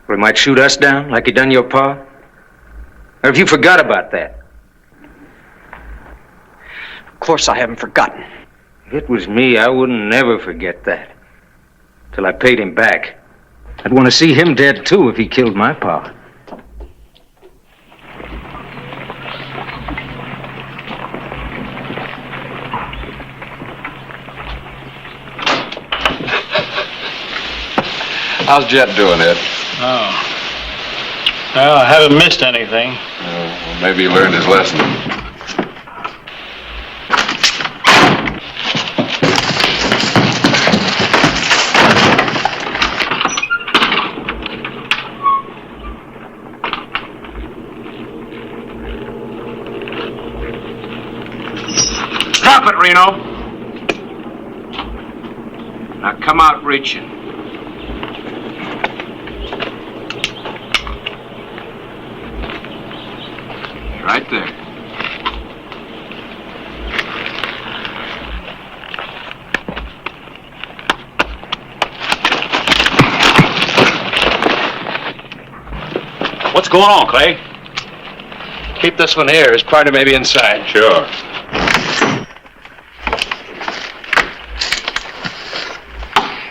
Or he might shoot us down like he done your pa. Or have you forgot about that? Of course I haven't forgotten. If it was me, I wouldn't never forget that. Till I paid him back. I'd want to see him dead, too, if he killed my pa. How's Jet doing, Ed? Oh. Well, I haven't missed anything. Well, maybe he learned his lesson. Drop it, Reno. Now come out reaching. Right there. What's going on, Clay? Keep this one here. His partner may be inside. Sure.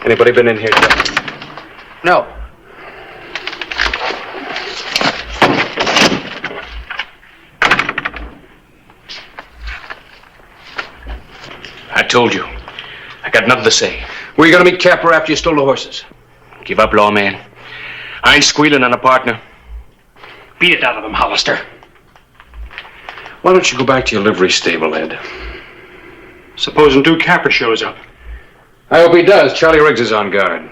Anybody been in here, Joe? No. I told you. I got nothing to say. Where you gonna meet Capper after you stole the horses? Give up, lawman. I ain't squealing on a partner. Beat it out of him, Hollister. Why don't you go back to your livery stable, Ed? Supposing Duke Capper shows up. I hope he does. Charlie Riggs is on guard.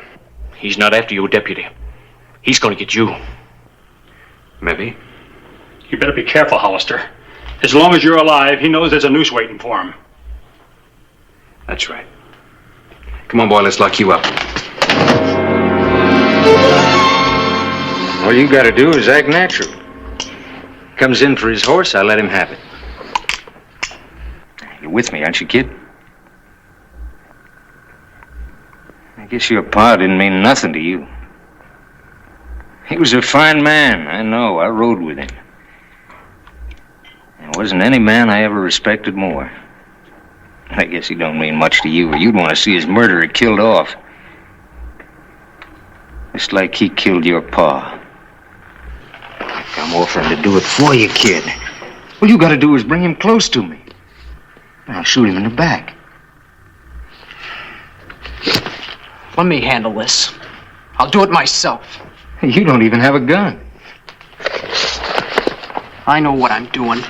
He's not after you, deputy. He's gonna get you. Maybe. You better be careful, Hollister. As long as you're alive, he knows there's a noose waiting for him. That's right. Come on, boy, let's lock you up. All you gotta do is act natural. Comes in for his horse, I let him have it. You're with me, aren't you, kid? I guess your pa didn't mean nothing to you. He was a fine man, I know. I rode with him. There wasn't any man I ever respected more. I guess he don't mean much to you, or you'd want to see his murderer killed off. Just like he killed your pa. I'm offering to do it for you, kid. All you gotta do is bring him close to me. I'll shoot him in the back. Let me handle this. I'll do it myself. You don't even have a gun. I know what I'm doing.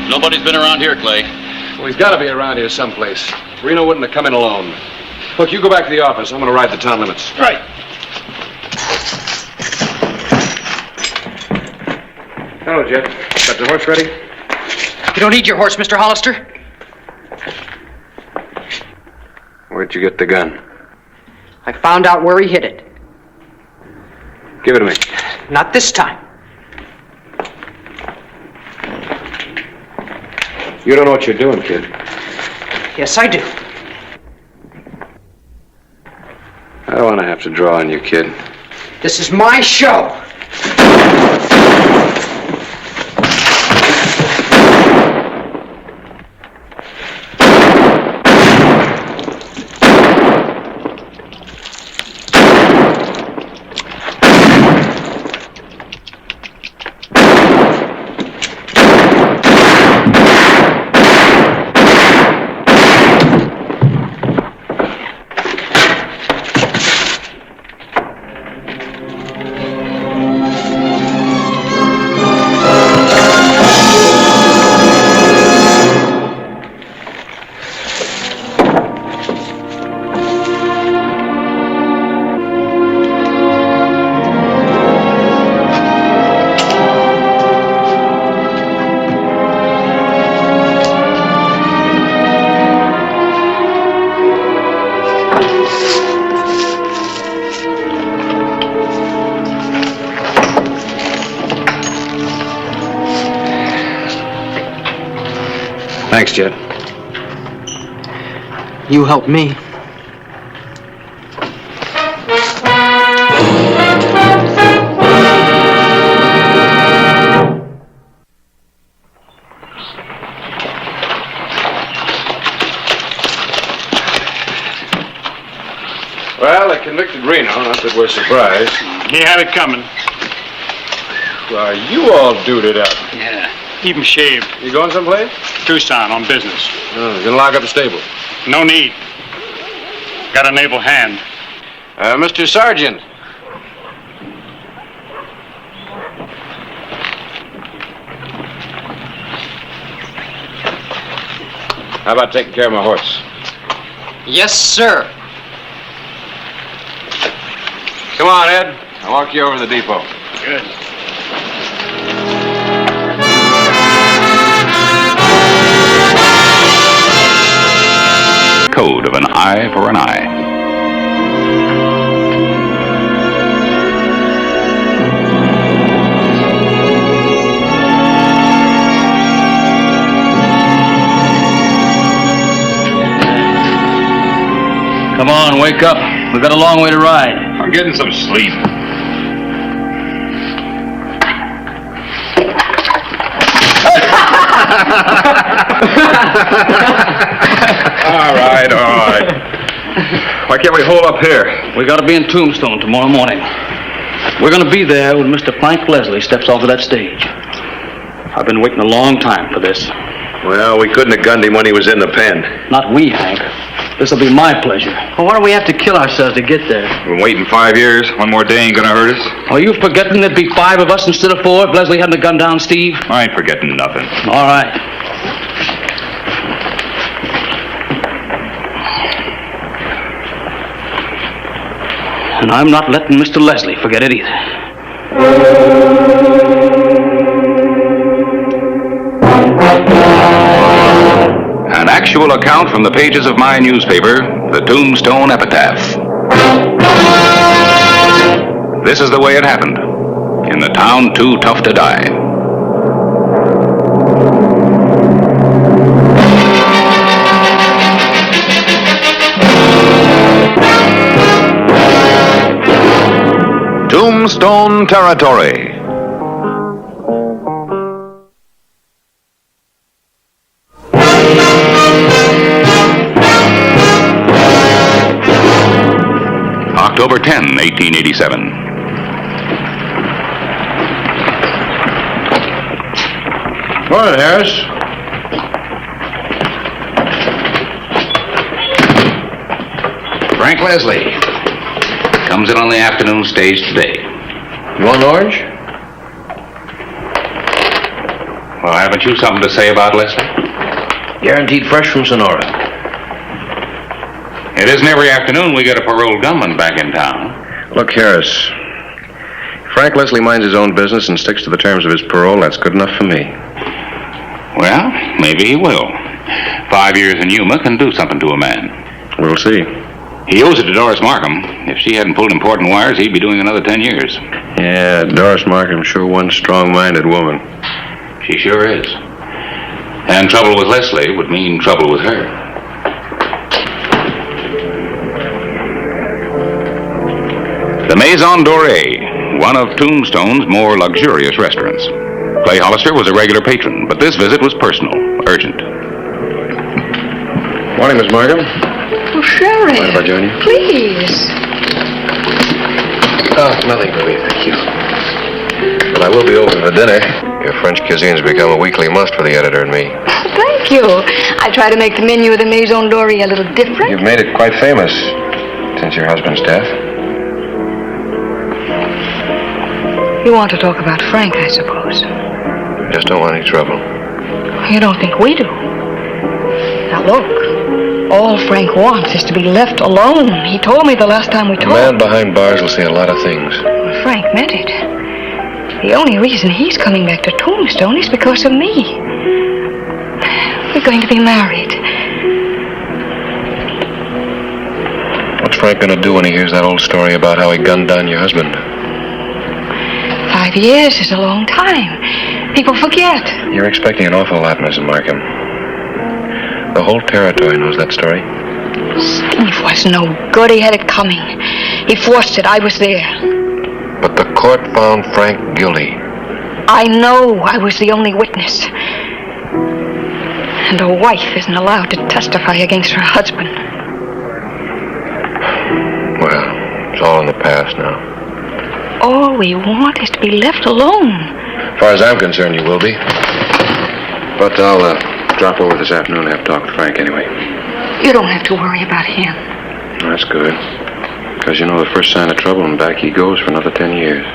Nobody's been around here, Clay. Well, he's got to be around here someplace. Reno wouldn't have come in alone. Look, you go back to the office. I'm going to ride the town limits. Right. Hello, Jet. Got the horse ready? You don't need your horse, Mr. Hollister. Where'd you get the gun? I found out where he hid it. Give it to me. Not this time. You don't know what you're doing, kid. Yes, I do. I don't want to have to draw on you, kid. This is my show. Thanks, Jed. You helped me. Well, they convicted Reno, not that we're surprised. He had it coming. Well, you all duded up. Yeah. Even shaved. You going someplace? Tucson on business. Oh, gonna lock up the stable. No need. Got an able hand. Mr. Sergeant. How about taking care of my horse? Yes, sir. Come on, Ed. I'll walk you over to the depot. Good. Code of an eye for an eye. Come on, wake up. We've got a long way to ride. I'm getting some sleep. All right. Why can't we hold up here? We gotta be in Tombstone tomorrow morning. We're gonna be there when Mr. Frank Leslie steps off of that stage. I've been waiting a long time for this. Well, we couldn't have gunned him when he was in the pen. Not we, Hank. This'll be my pleasure. Well, why do we have to kill ourselves to get there? We've been waiting 5 years. One more day ain't gonna hurt us. Are you forgetting there'd be 5 of us instead of 4 if Leslie hadn't gunned down Steve? I ain't forgetting nothing. All right. And I'm not letting Mr. Leslie forget it either. An actual account from the pages of my newspaper, the Tombstone Epitaph. This is the way it happened, in the town too tough to die. Tombstone Territory. October 10, 1887. Morning, Harris. Frank Leslie comes in on the afternoon stage today. You want an orange? Well, haven't you something to say about Leslie? Guaranteed fresh from Sonora. It isn't every afternoon we get a paroled gunman back in town. Look, Harris. Frank Leslie minds his own business and sticks to the terms of his parole. That's good enough for me. Well, maybe he will. 5 years in Yuma can do something to a man. We'll see. He owes it to Doris Markham. If she hadn't pulled important wires, he'd be doing another 10 years. Yeah, Doris Markham's sure one strong-minded woman. She sure is. And trouble with Leslie would mean trouble with her. The Maison Dorée, one of Tombstone's more luxurious restaurants. Clay Hollister was a regular patron, but this visit was personal, urgent. Morning, Miss Markham. Oh, Sheriff. Mind if I join you? Please. Oh, nothing for me, thank you. But I will be open for dinner. Your French cuisine's become a weekly must for the editor and me. Thank you. I try to make the menu of the Maison Dorée a little different. You've made it quite famous since your husband's death. You want to talk about Frank, I suppose. Just don't want any trouble. You don't think we do? Now, look. All Frank wants is to be left alone. He told me the last time we talked. A man behind bars will say a lot of things. Well, Frank meant it. The only reason he's coming back to Tombstone is because of me. We're going to be married. What's Frank going to do when he hears that old story about how he gunned down your husband? 5 years is a long time. People forget. You're expecting an awful lot, Mrs. Markham. The whole territory knows that story. Steve was no good. He had it coming. He forced it. I was there. But the court found Frank guilty. I know I was the only witness. And a wife isn't allowed to testify against her husband. Well, it's all in the past now. All we want is to be left alone. As far as I'm concerned, you will be. But I'll drop over this afternoon and have a talk with Frank anyway. You don't have to worry about him. That's good. Because you know the first sign of trouble and back he goes for another 10 years.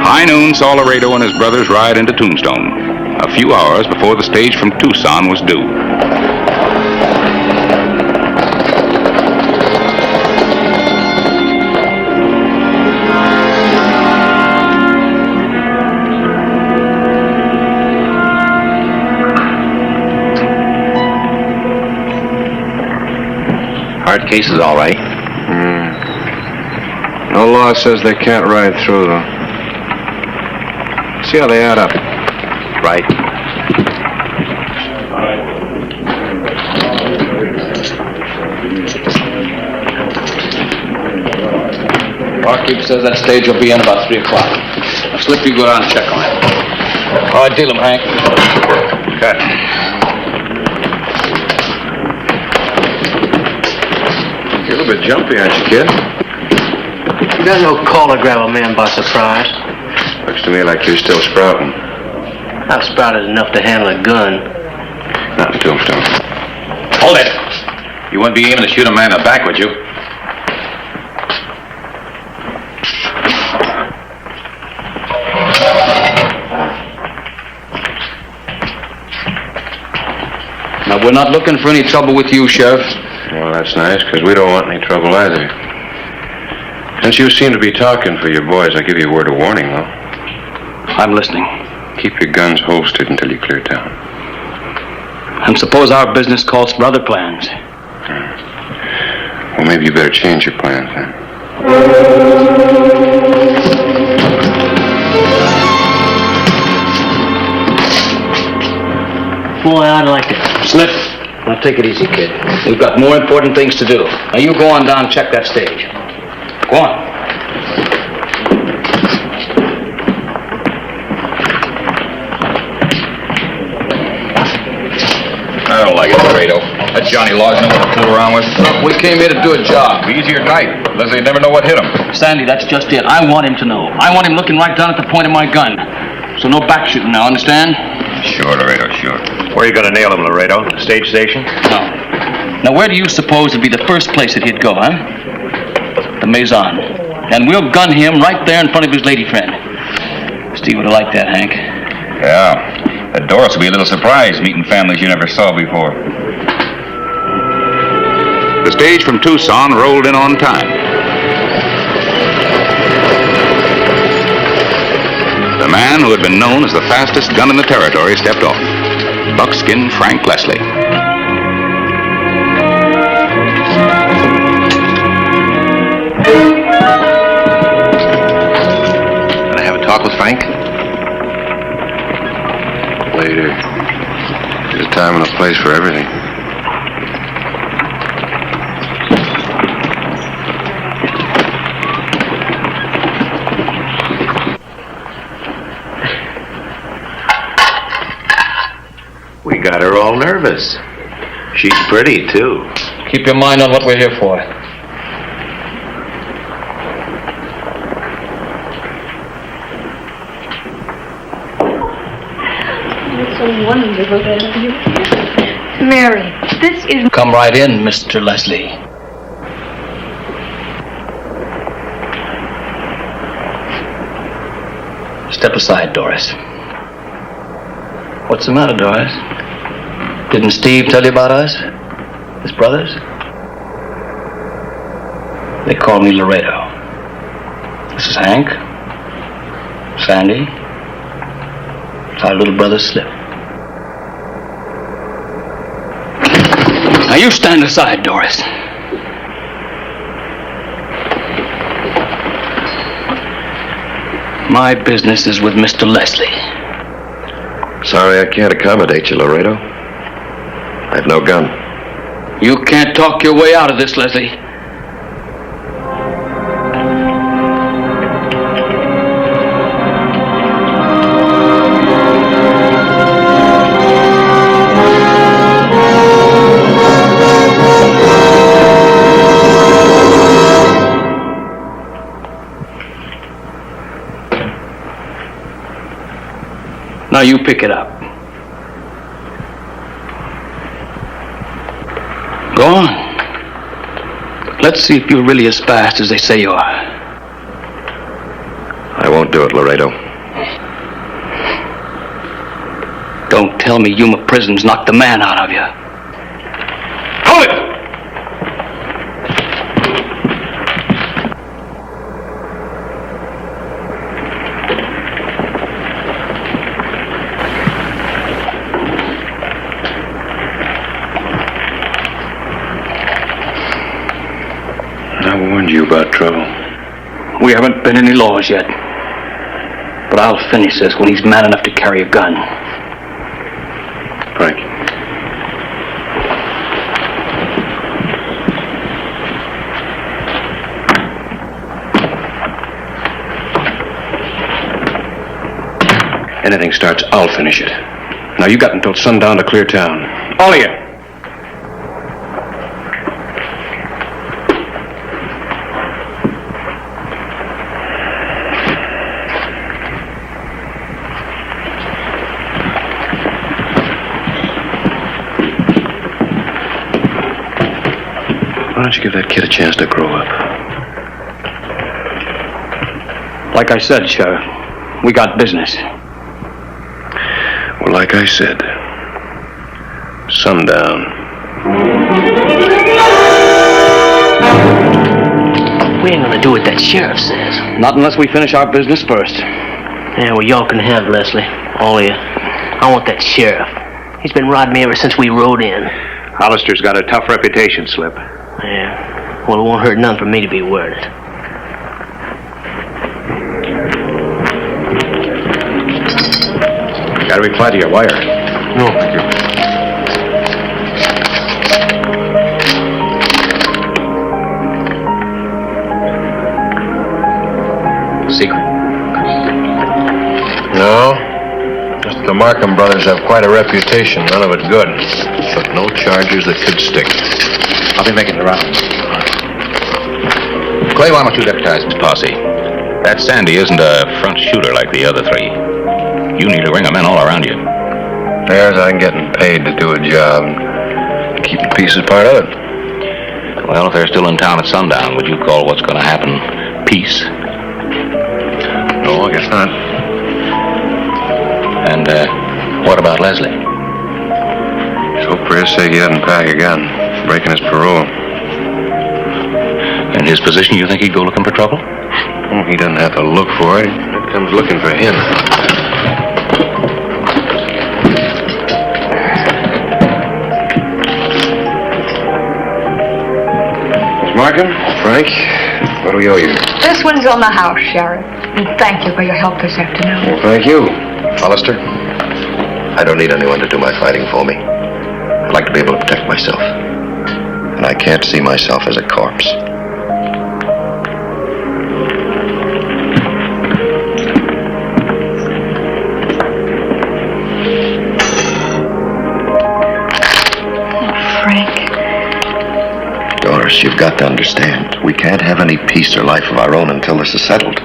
High noon saw Laredo and his brothers ride into Tombstone, a few hours before the stage from Tucson was due. Hard cases, all right. No law says they can't ride through them. See how they add up. Right. Barkeep says that stage will be in about 3 o'clock. I'll slip you go down and check on it. All right, deal him, Hank. Cut. You're a little bit jumpy, aren't you, kid? You got no call to grab a man by surprise. Looks to me like you're still sprouting. I've sprouted enough to handle a gun. Not in Tombstone. Hold it! You wouldn't be aiming to shoot a man in the back, would you? We're not looking for any trouble with you, Sheriff. Well, that's nice, because we don't want any trouble either. Since you seem to be talking for your boys, I give you a word of warning, though. I'm listening. Keep your guns holstered until you clear town. And suppose our business calls for other plans. Well, maybe you better change your plans, then. Boy, I'd like it. Slip. Now take it easy, kid. We've got more important things to do. Now you go on down and check that stage. Go on. I don't like it, Laredo. That Johnny Laws know what to fool around with. We came here to do a job. Be easier tonight. Leslie never know what hit him. Sandy, that's just it. I want him to know. I want him looking right down at the point of my gun. So no back shooting now, understand? Sure, Laredo, sure. Where are you going to nail him, Laredo? Stage station? No. Now, where do you suppose would be the first place that he'd go, huh? The Maison. And we'll gun him right there in front of his lady friend. Steve would have liked that, Hank. Yeah. Doris will be a little surprised meeting families you never saw before. The stage from Tucson rolled in on time. The man who had been known as the fastest gun in the territory stepped off. Buckskin Frank Leslie. Can I have a talk with Frank? Later. There's a time and a place for everything. We got her all nervous. She's pretty, too. Keep your mind on what we're here for. It's so wonderful to have you here. Mary, this is... Come right in, Mr. Leslie. Step aside, Doris. What's the matter, Doris? Didn't Steve tell you about us? His brothers? They call me Laredo. This is Hank. Sandy. It's our little brother, Slip. Now you stand aside, Doris. My business is with Mr. Leslie. Sorry I can't accommodate you, Laredo. I have no gun. You can't talk your way out of this, Leslie. Now you pick it up. Go on. Let's see if you're really as fast as they say you are. I won't do it, Laredo. Don't tell me Yuma Prison's knocked the man out of you. Hold it! You about trouble? We haven't been any laws yet. But I'll finish this when he's man enough to carry a gun. Frank. Anything starts, I'll finish it. Now you got until sundown to clear town. All of you. Why don't you give that kid a chance to grow up? Like I said, Sheriff, we got business. Well, like I said, Sundown. We ain't gonna do what that sheriff says. Not unless we finish our business first. Yeah, well, y'all can have Leslie. All of you. I want that sheriff. He's been rodding me ever since we rode in. Hollister's got a tough reputation, Slip. Yeah. Well, it won't hurt none for me to be wearing it. Gotta reply to your wire. No, thank you. Secret? No. Just the Markham brothers have quite a reputation. None of it good. But no charges that could stick. I'll be making the rounds. Clay, why don't you deputize his posse? That Sandy isn't a front shooter like the other three. You need a ring of men all around you. There's I'm getting paid to do a job. Keeping peace is part of it. Well, if they're still in town at sundown, would you call what's going to happen peace? No, I guess not. And, what about Leslie? So for his sake, he doesn't pack a gun, breaking his parole. In his position, you think he'd go looking for trouble? Oh, he doesn't have to look for it. It comes looking for him. Miss Markham, Frank, what do we owe you? This one's on the house, Sheriff. And thank you for your help this afternoon. Well, thank you. Hollister, I don't need anyone to do my fighting for me. I'd like to be able to protect myself. And I can't see myself as a corpse. Doris, you've got to understand. We can't have any peace or life of our own until this is settled.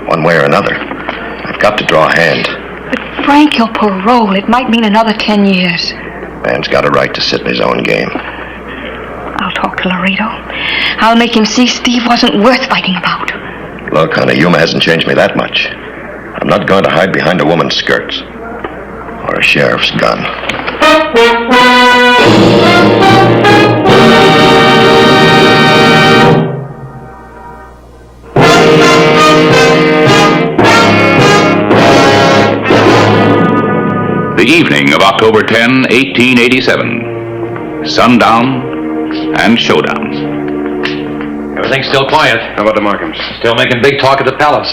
One way or another. I've got to draw a hand. But Frank, your parole, it might mean another 10 years. Man's got a right to sit in his own game. I'll talk to Laredo. I'll make him see Steve wasn't worth fighting about. Look, honey, Yuma hasn't changed me that much. I'm not going to hide behind a woman's skirts. Or a sheriff's gun. The evening of October 10, 1887. Sundown and showdown. Everything's still quiet. How about the Markhams? Still making big talk at the palace.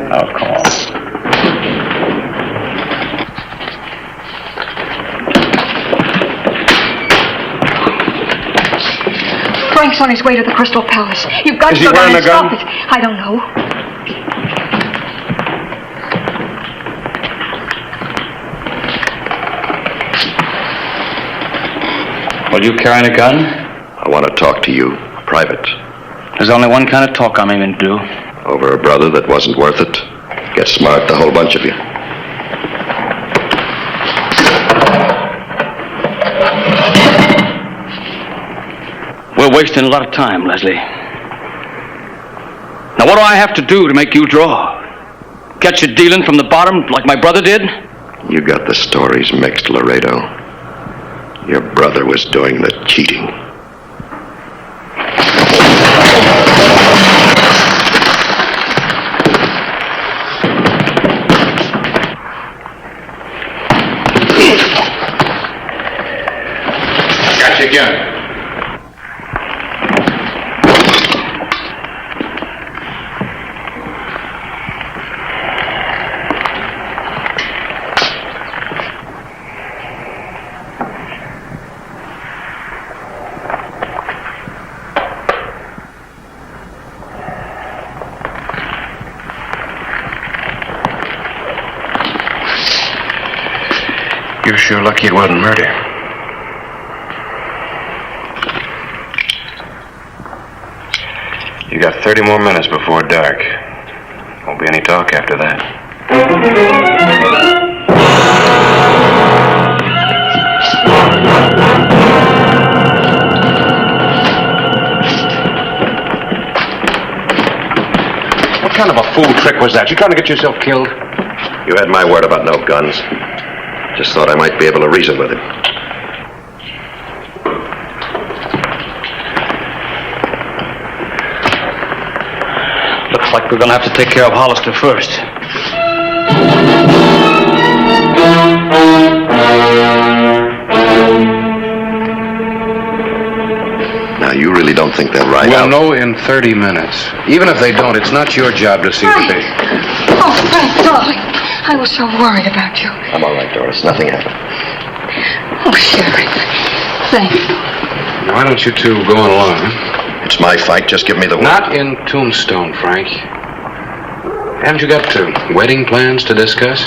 I'll call. Frank's on his way to the Crystal Palace. You've got to go down and stop it. I don't know. Well, you carrying a gun? I want to talk to you, private. There's only one kind of talk I'm aiming to do. Over a brother that wasn't worth it. Get smart, the whole bunch of you. We're wasting a lot of time, Leslie. Now, what do I have to do to make you draw? Catch you dealing from the bottom like my brother did? You got the stories mixed, Laredo. Your brother was doing the cheating. Got you again. You're sure lucky it wasn't murder. 30 more minutes before dark. Won't be any talk after that. What kind of a fool trick was that? You trying to get yourself killed? You had my word about no guns. Just thought I might be able to reason with him. Looks like we're gonna have to take care of Hollister first. Now, you really don't think they'll ride We'll out? know in 30 minutes. Even if they don't, it's not your job to see that they... Oh, Frank, darling. I was so worried about you. I'm all right, Doris. Nothing happened. Oh, Sheriff. Thank you. Why don't you two go on along, huh? It's my fight. Just give me the word. Not in Tombstone, Frank. Haven't you got wedding plans to discuss?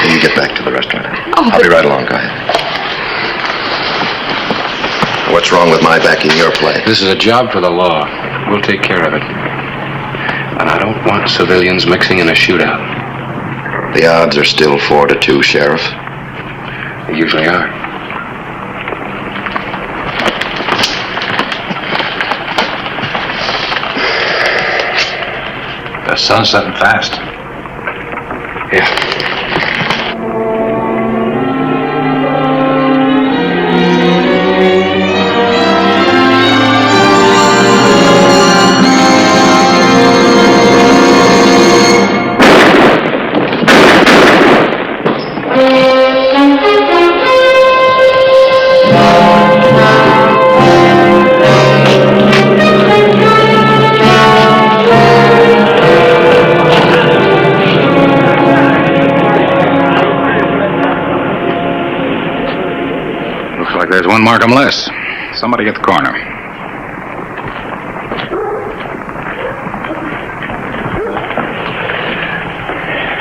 You get back to the restaurant. Oh, I'll be right along. Go ahead. What's wrong with my backing your play? This is a job for the law. We'll take care of it. And I don't want civilians mixing in a shootout. The odds are still 4-2, Sheriff. They usually are. The sun's setting fast. Yeah. There's one Markham less. Somebody at the corner.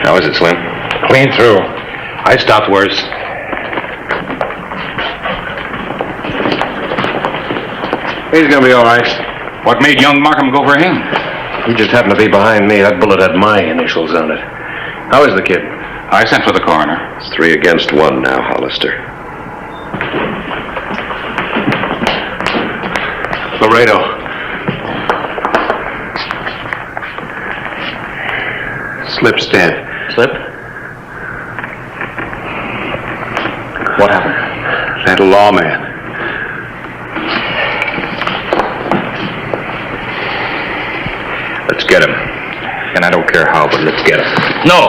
How is it, Slim? Clean through. I stopped worse. He's gonna be all right. What made young Markham go for him? He just happened to be behind me. That bullet had my initials on it. How is the kid? I sent for the coroner. It's 3 against 1 now, Hollister. Laredo. Slip's dead. Slip? What happened? That lawman. Let's get him. And I don't care how, but let's get him. No.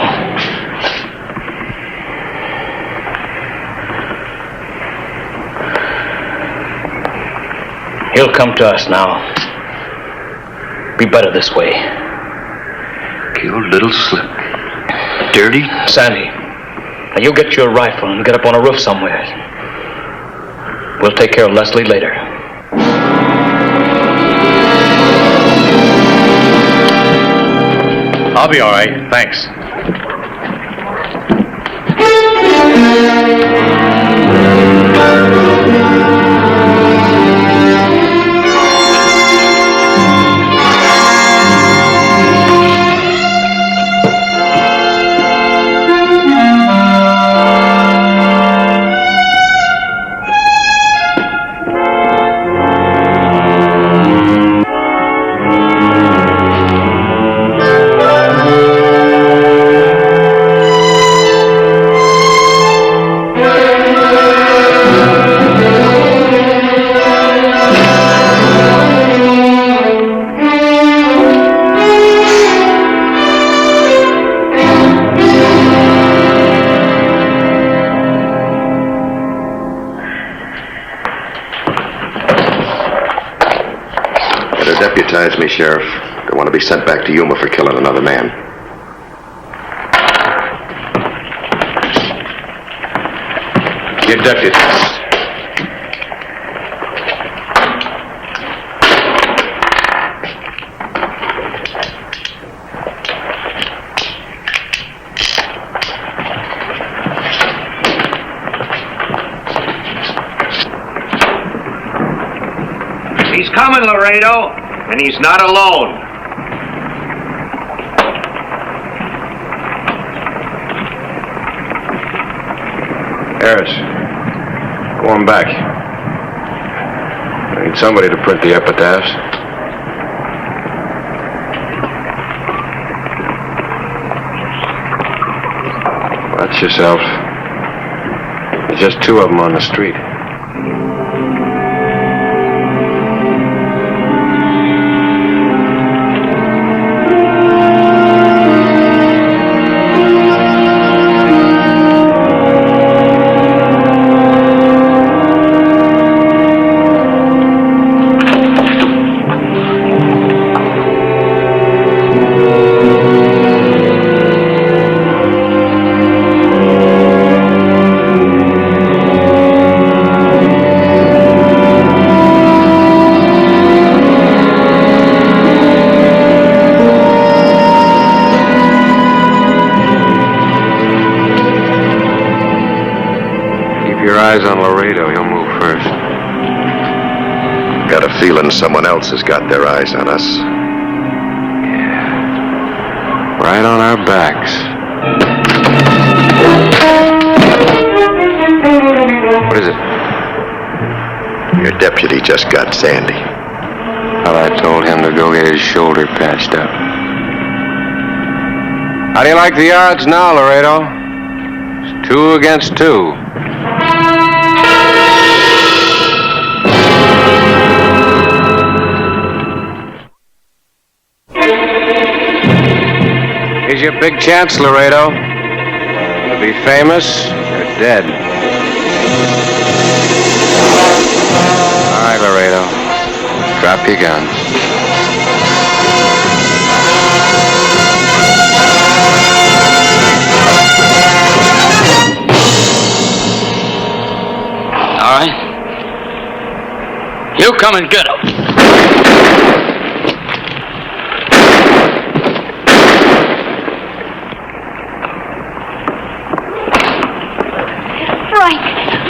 He'll come to us now. Be better this way. Kill little Slip. Dirty? Sandy, now you get your rifle and get up on a roof somewhere. We'll take care of Leslie later. I'll be all right, thanks. Deputize me, Sheriff. They want to be sent back to Yuma for killing another man. You're deputized. He's coming, Laredo, and he's not alone. Harris. Go on back. I need somebody to print the epitaphs. Watch yourself. There's just two of them on the street. On Laredo, he'll move first. Got a feeling someone else has got their eyes on us. Yeah. Right on our backs. What is it? Your deputy just got Sandy. Well, I told him to go get his shoulder patched up. How do you like the odds now, Laredo? It's 2 against 2. Here's your big chance, Laredo. To be famous or dead. All right, Laredo. Drop your guns. All right. You come and get him.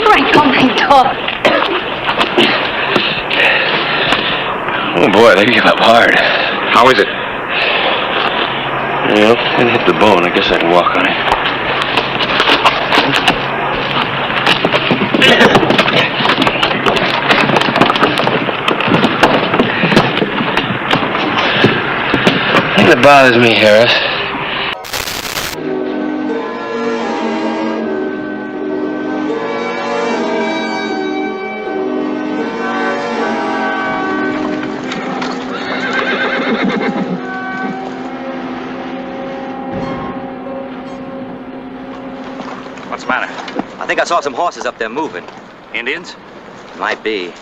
Frank, open the door. Oh, boy, they give up hard. How is it? Well, it hit the bone. I guess I can walk on it. The thing that bothers me, Harris, What's the matter? I think I saw some horses up there moving. Indians? Might be.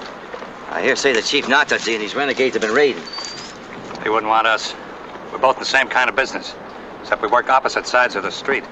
I hear say the chief Nataji and these renegades have been raiding. They wouldn't want us. We're both in the same kind of business, except we work opposite sides of the street.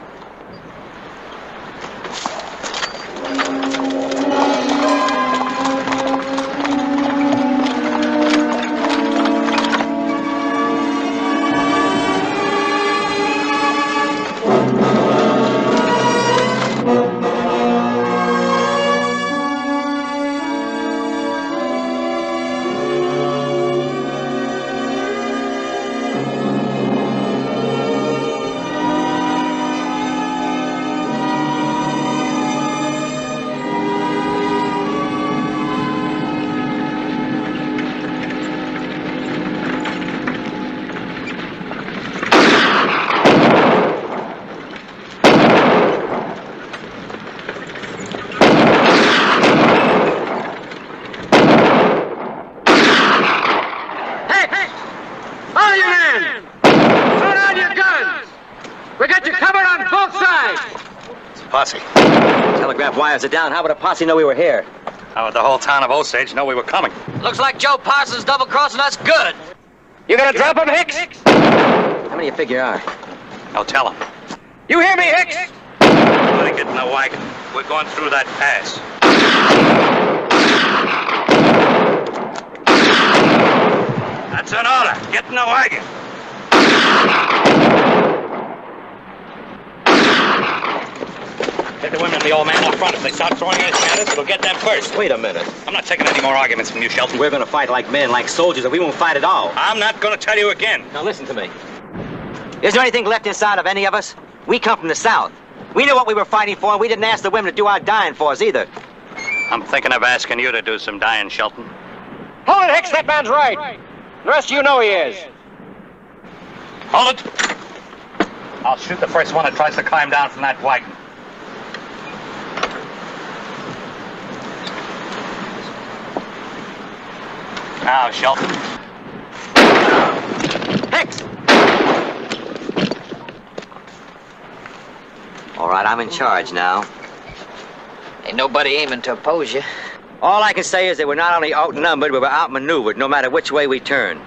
Posse. Telegraph wires are down. How would a posse know we were here? How would the whole town of Osage know we were coming? Looks like Joe Parsons double-crossing us good. You gonna drop him, Hicks? How many you figure are? No, tell him. You hear me, Hicks? Everybody get in the wagon. We're going through that pass. That's an order. Get in the wagon. Get the women and the old man up front. If they start throwing anything at us, it'll get them first. Wait a minute. I'm not taking any more arguments from you, Shelton. We're gonna fight like men, like soldiers, or we won't fight at all. I'm not gonna tell you again. Now listen to me. Is there anything left inside of any of us? We come from the South. We knew what we were fighting for, and we didn't ask the women to do our dying for us either. I'm thinking of asking you to do some dying, Shelton. Hold it, Hicks, that man's right. The rest of you know he is. Hold it! I'll shoot the first one that tries to climb down from that wagon. Now, Shelton. Hicks! All right, I'm in charge now. Ain't nobody aiming to oppose you. All I can say is that we're not only outnumbered, but we're outmaneuvered no matter which way we turn.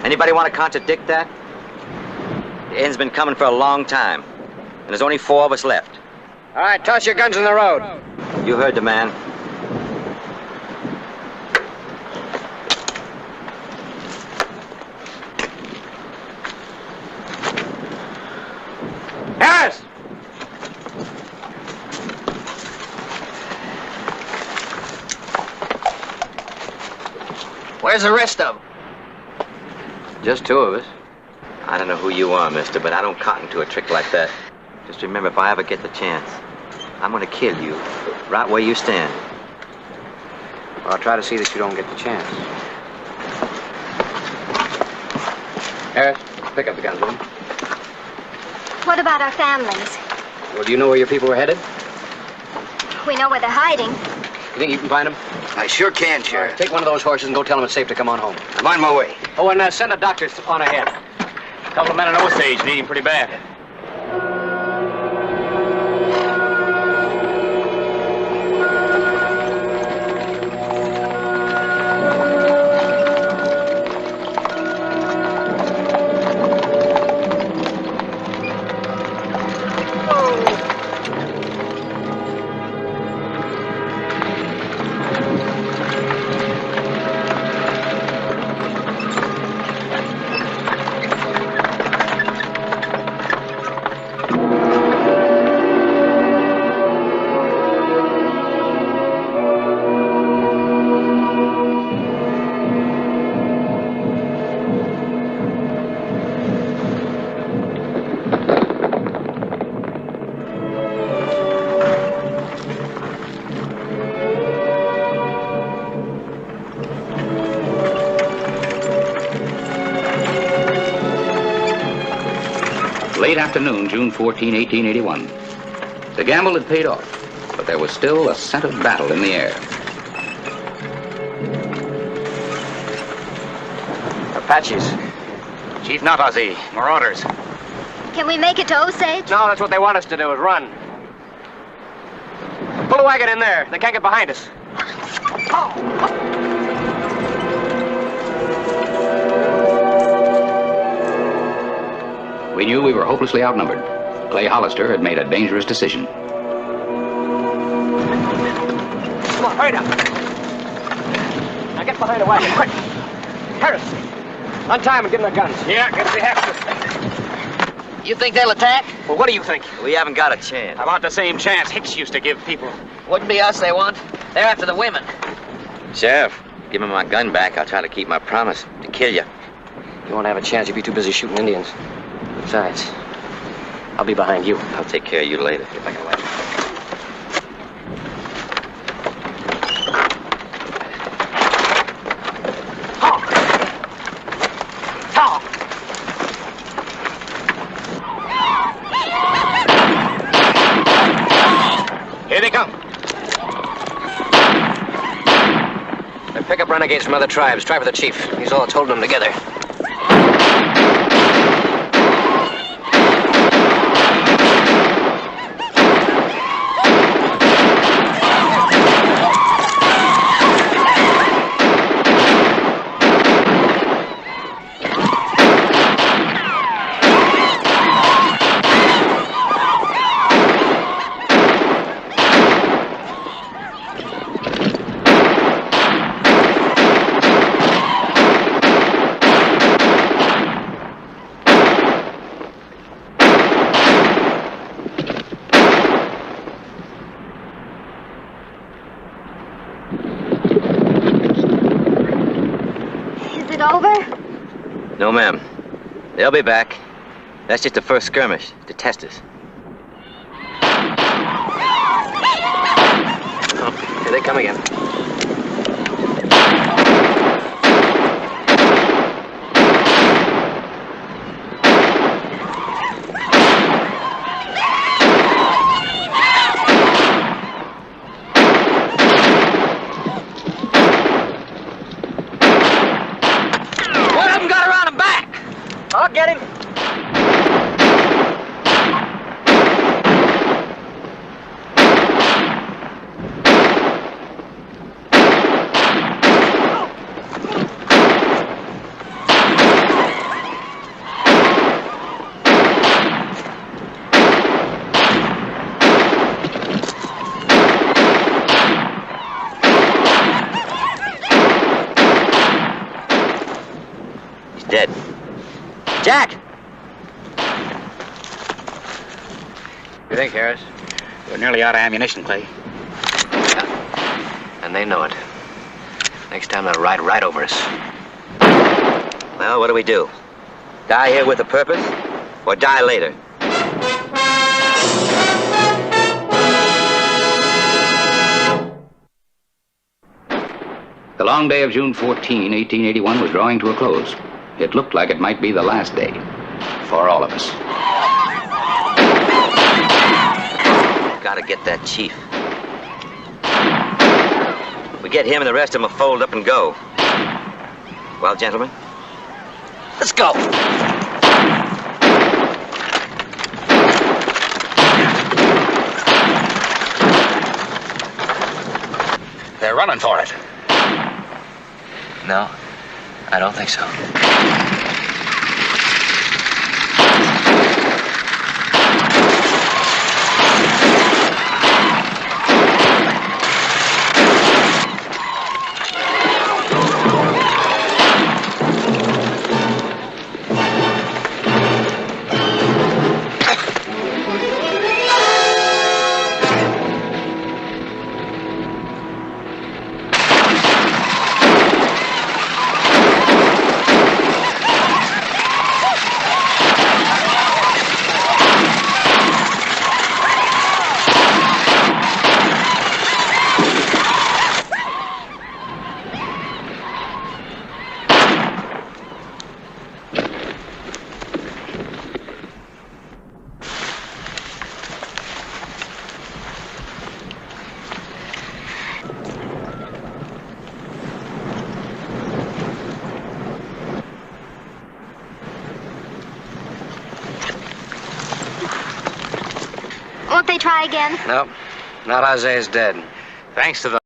Anybody want to contradict that? The end's been coming for a long time, and there's only 4 of us left. All right, toss your guns in the road. You heard the man. Harris! Where's the rest of them? Just 2 of us. I don't know who you are, mister, but I don't cotton to a trick like that. Just remember, if I ever get the chance, I'm gonna kill you right where you stand. Well, I'll try to see that you don't get the chance. Harris, pick up the guns, will you? What about our families? Well, do you know where your people are headed? We know where they're hiding. You think you can find them? I sure can, Sheriff. Right, take one of those horses and go tell them it's safe to come on home. I'm on my way. Oh, and send a doctor on ahead. A couple of men in Osage need him pretty bad. Late afternoon, June 14, 1881. The gamble had paid off, but there was still a scent of battle in the air. Apaches. Chief Natazi, marauders. Can we make it to Osage? No, that's what they want us to do, is run. Pull a wagon in there. They can't get behind us. We knew we were hopelessly outnumbered. Clay Hollister had made a dangerous decision. Come on, hurry up. Now get behind the wagon, quick. Harris, untie them and give them their guns. Yeah, guess we have to. You think they'll attack? Well, what do you think? We haven't got a chance. I want the same chance Hicks used to give people. Wouldn't be us they want. They're after the women. Sheriff, give me my gun back. I'll try to keep my promise to kill you. You won't have a chance. You'll be too busy shooting Indians. Besides, I'll be behind you. I'll take care of you later. Get back away. Here they come. They pick up renegades from other tribes. Try for the chief. He's all that's holding them together. No, ma'am. They'll be back. That's just the first skirmish to test us. Come again. One of them got around him back. I'll get him. Dead. Jack! You think, Harris? We're nearly out of ammunition, Clay. And they know it. Next time they'll ride right over us. Well, what do? Die here with a purpose? Or die later? The long day of June 14, 1881 was drawing to a close. It looked like it might be the last day for all of us. Gotta get that chief. We get him and the rest of them will fold up and go. Well, gentlemen, let's go. They're running for it. No, I don't think so. Won't they try again? Nope. Not Isaiah's dead. Thanks to the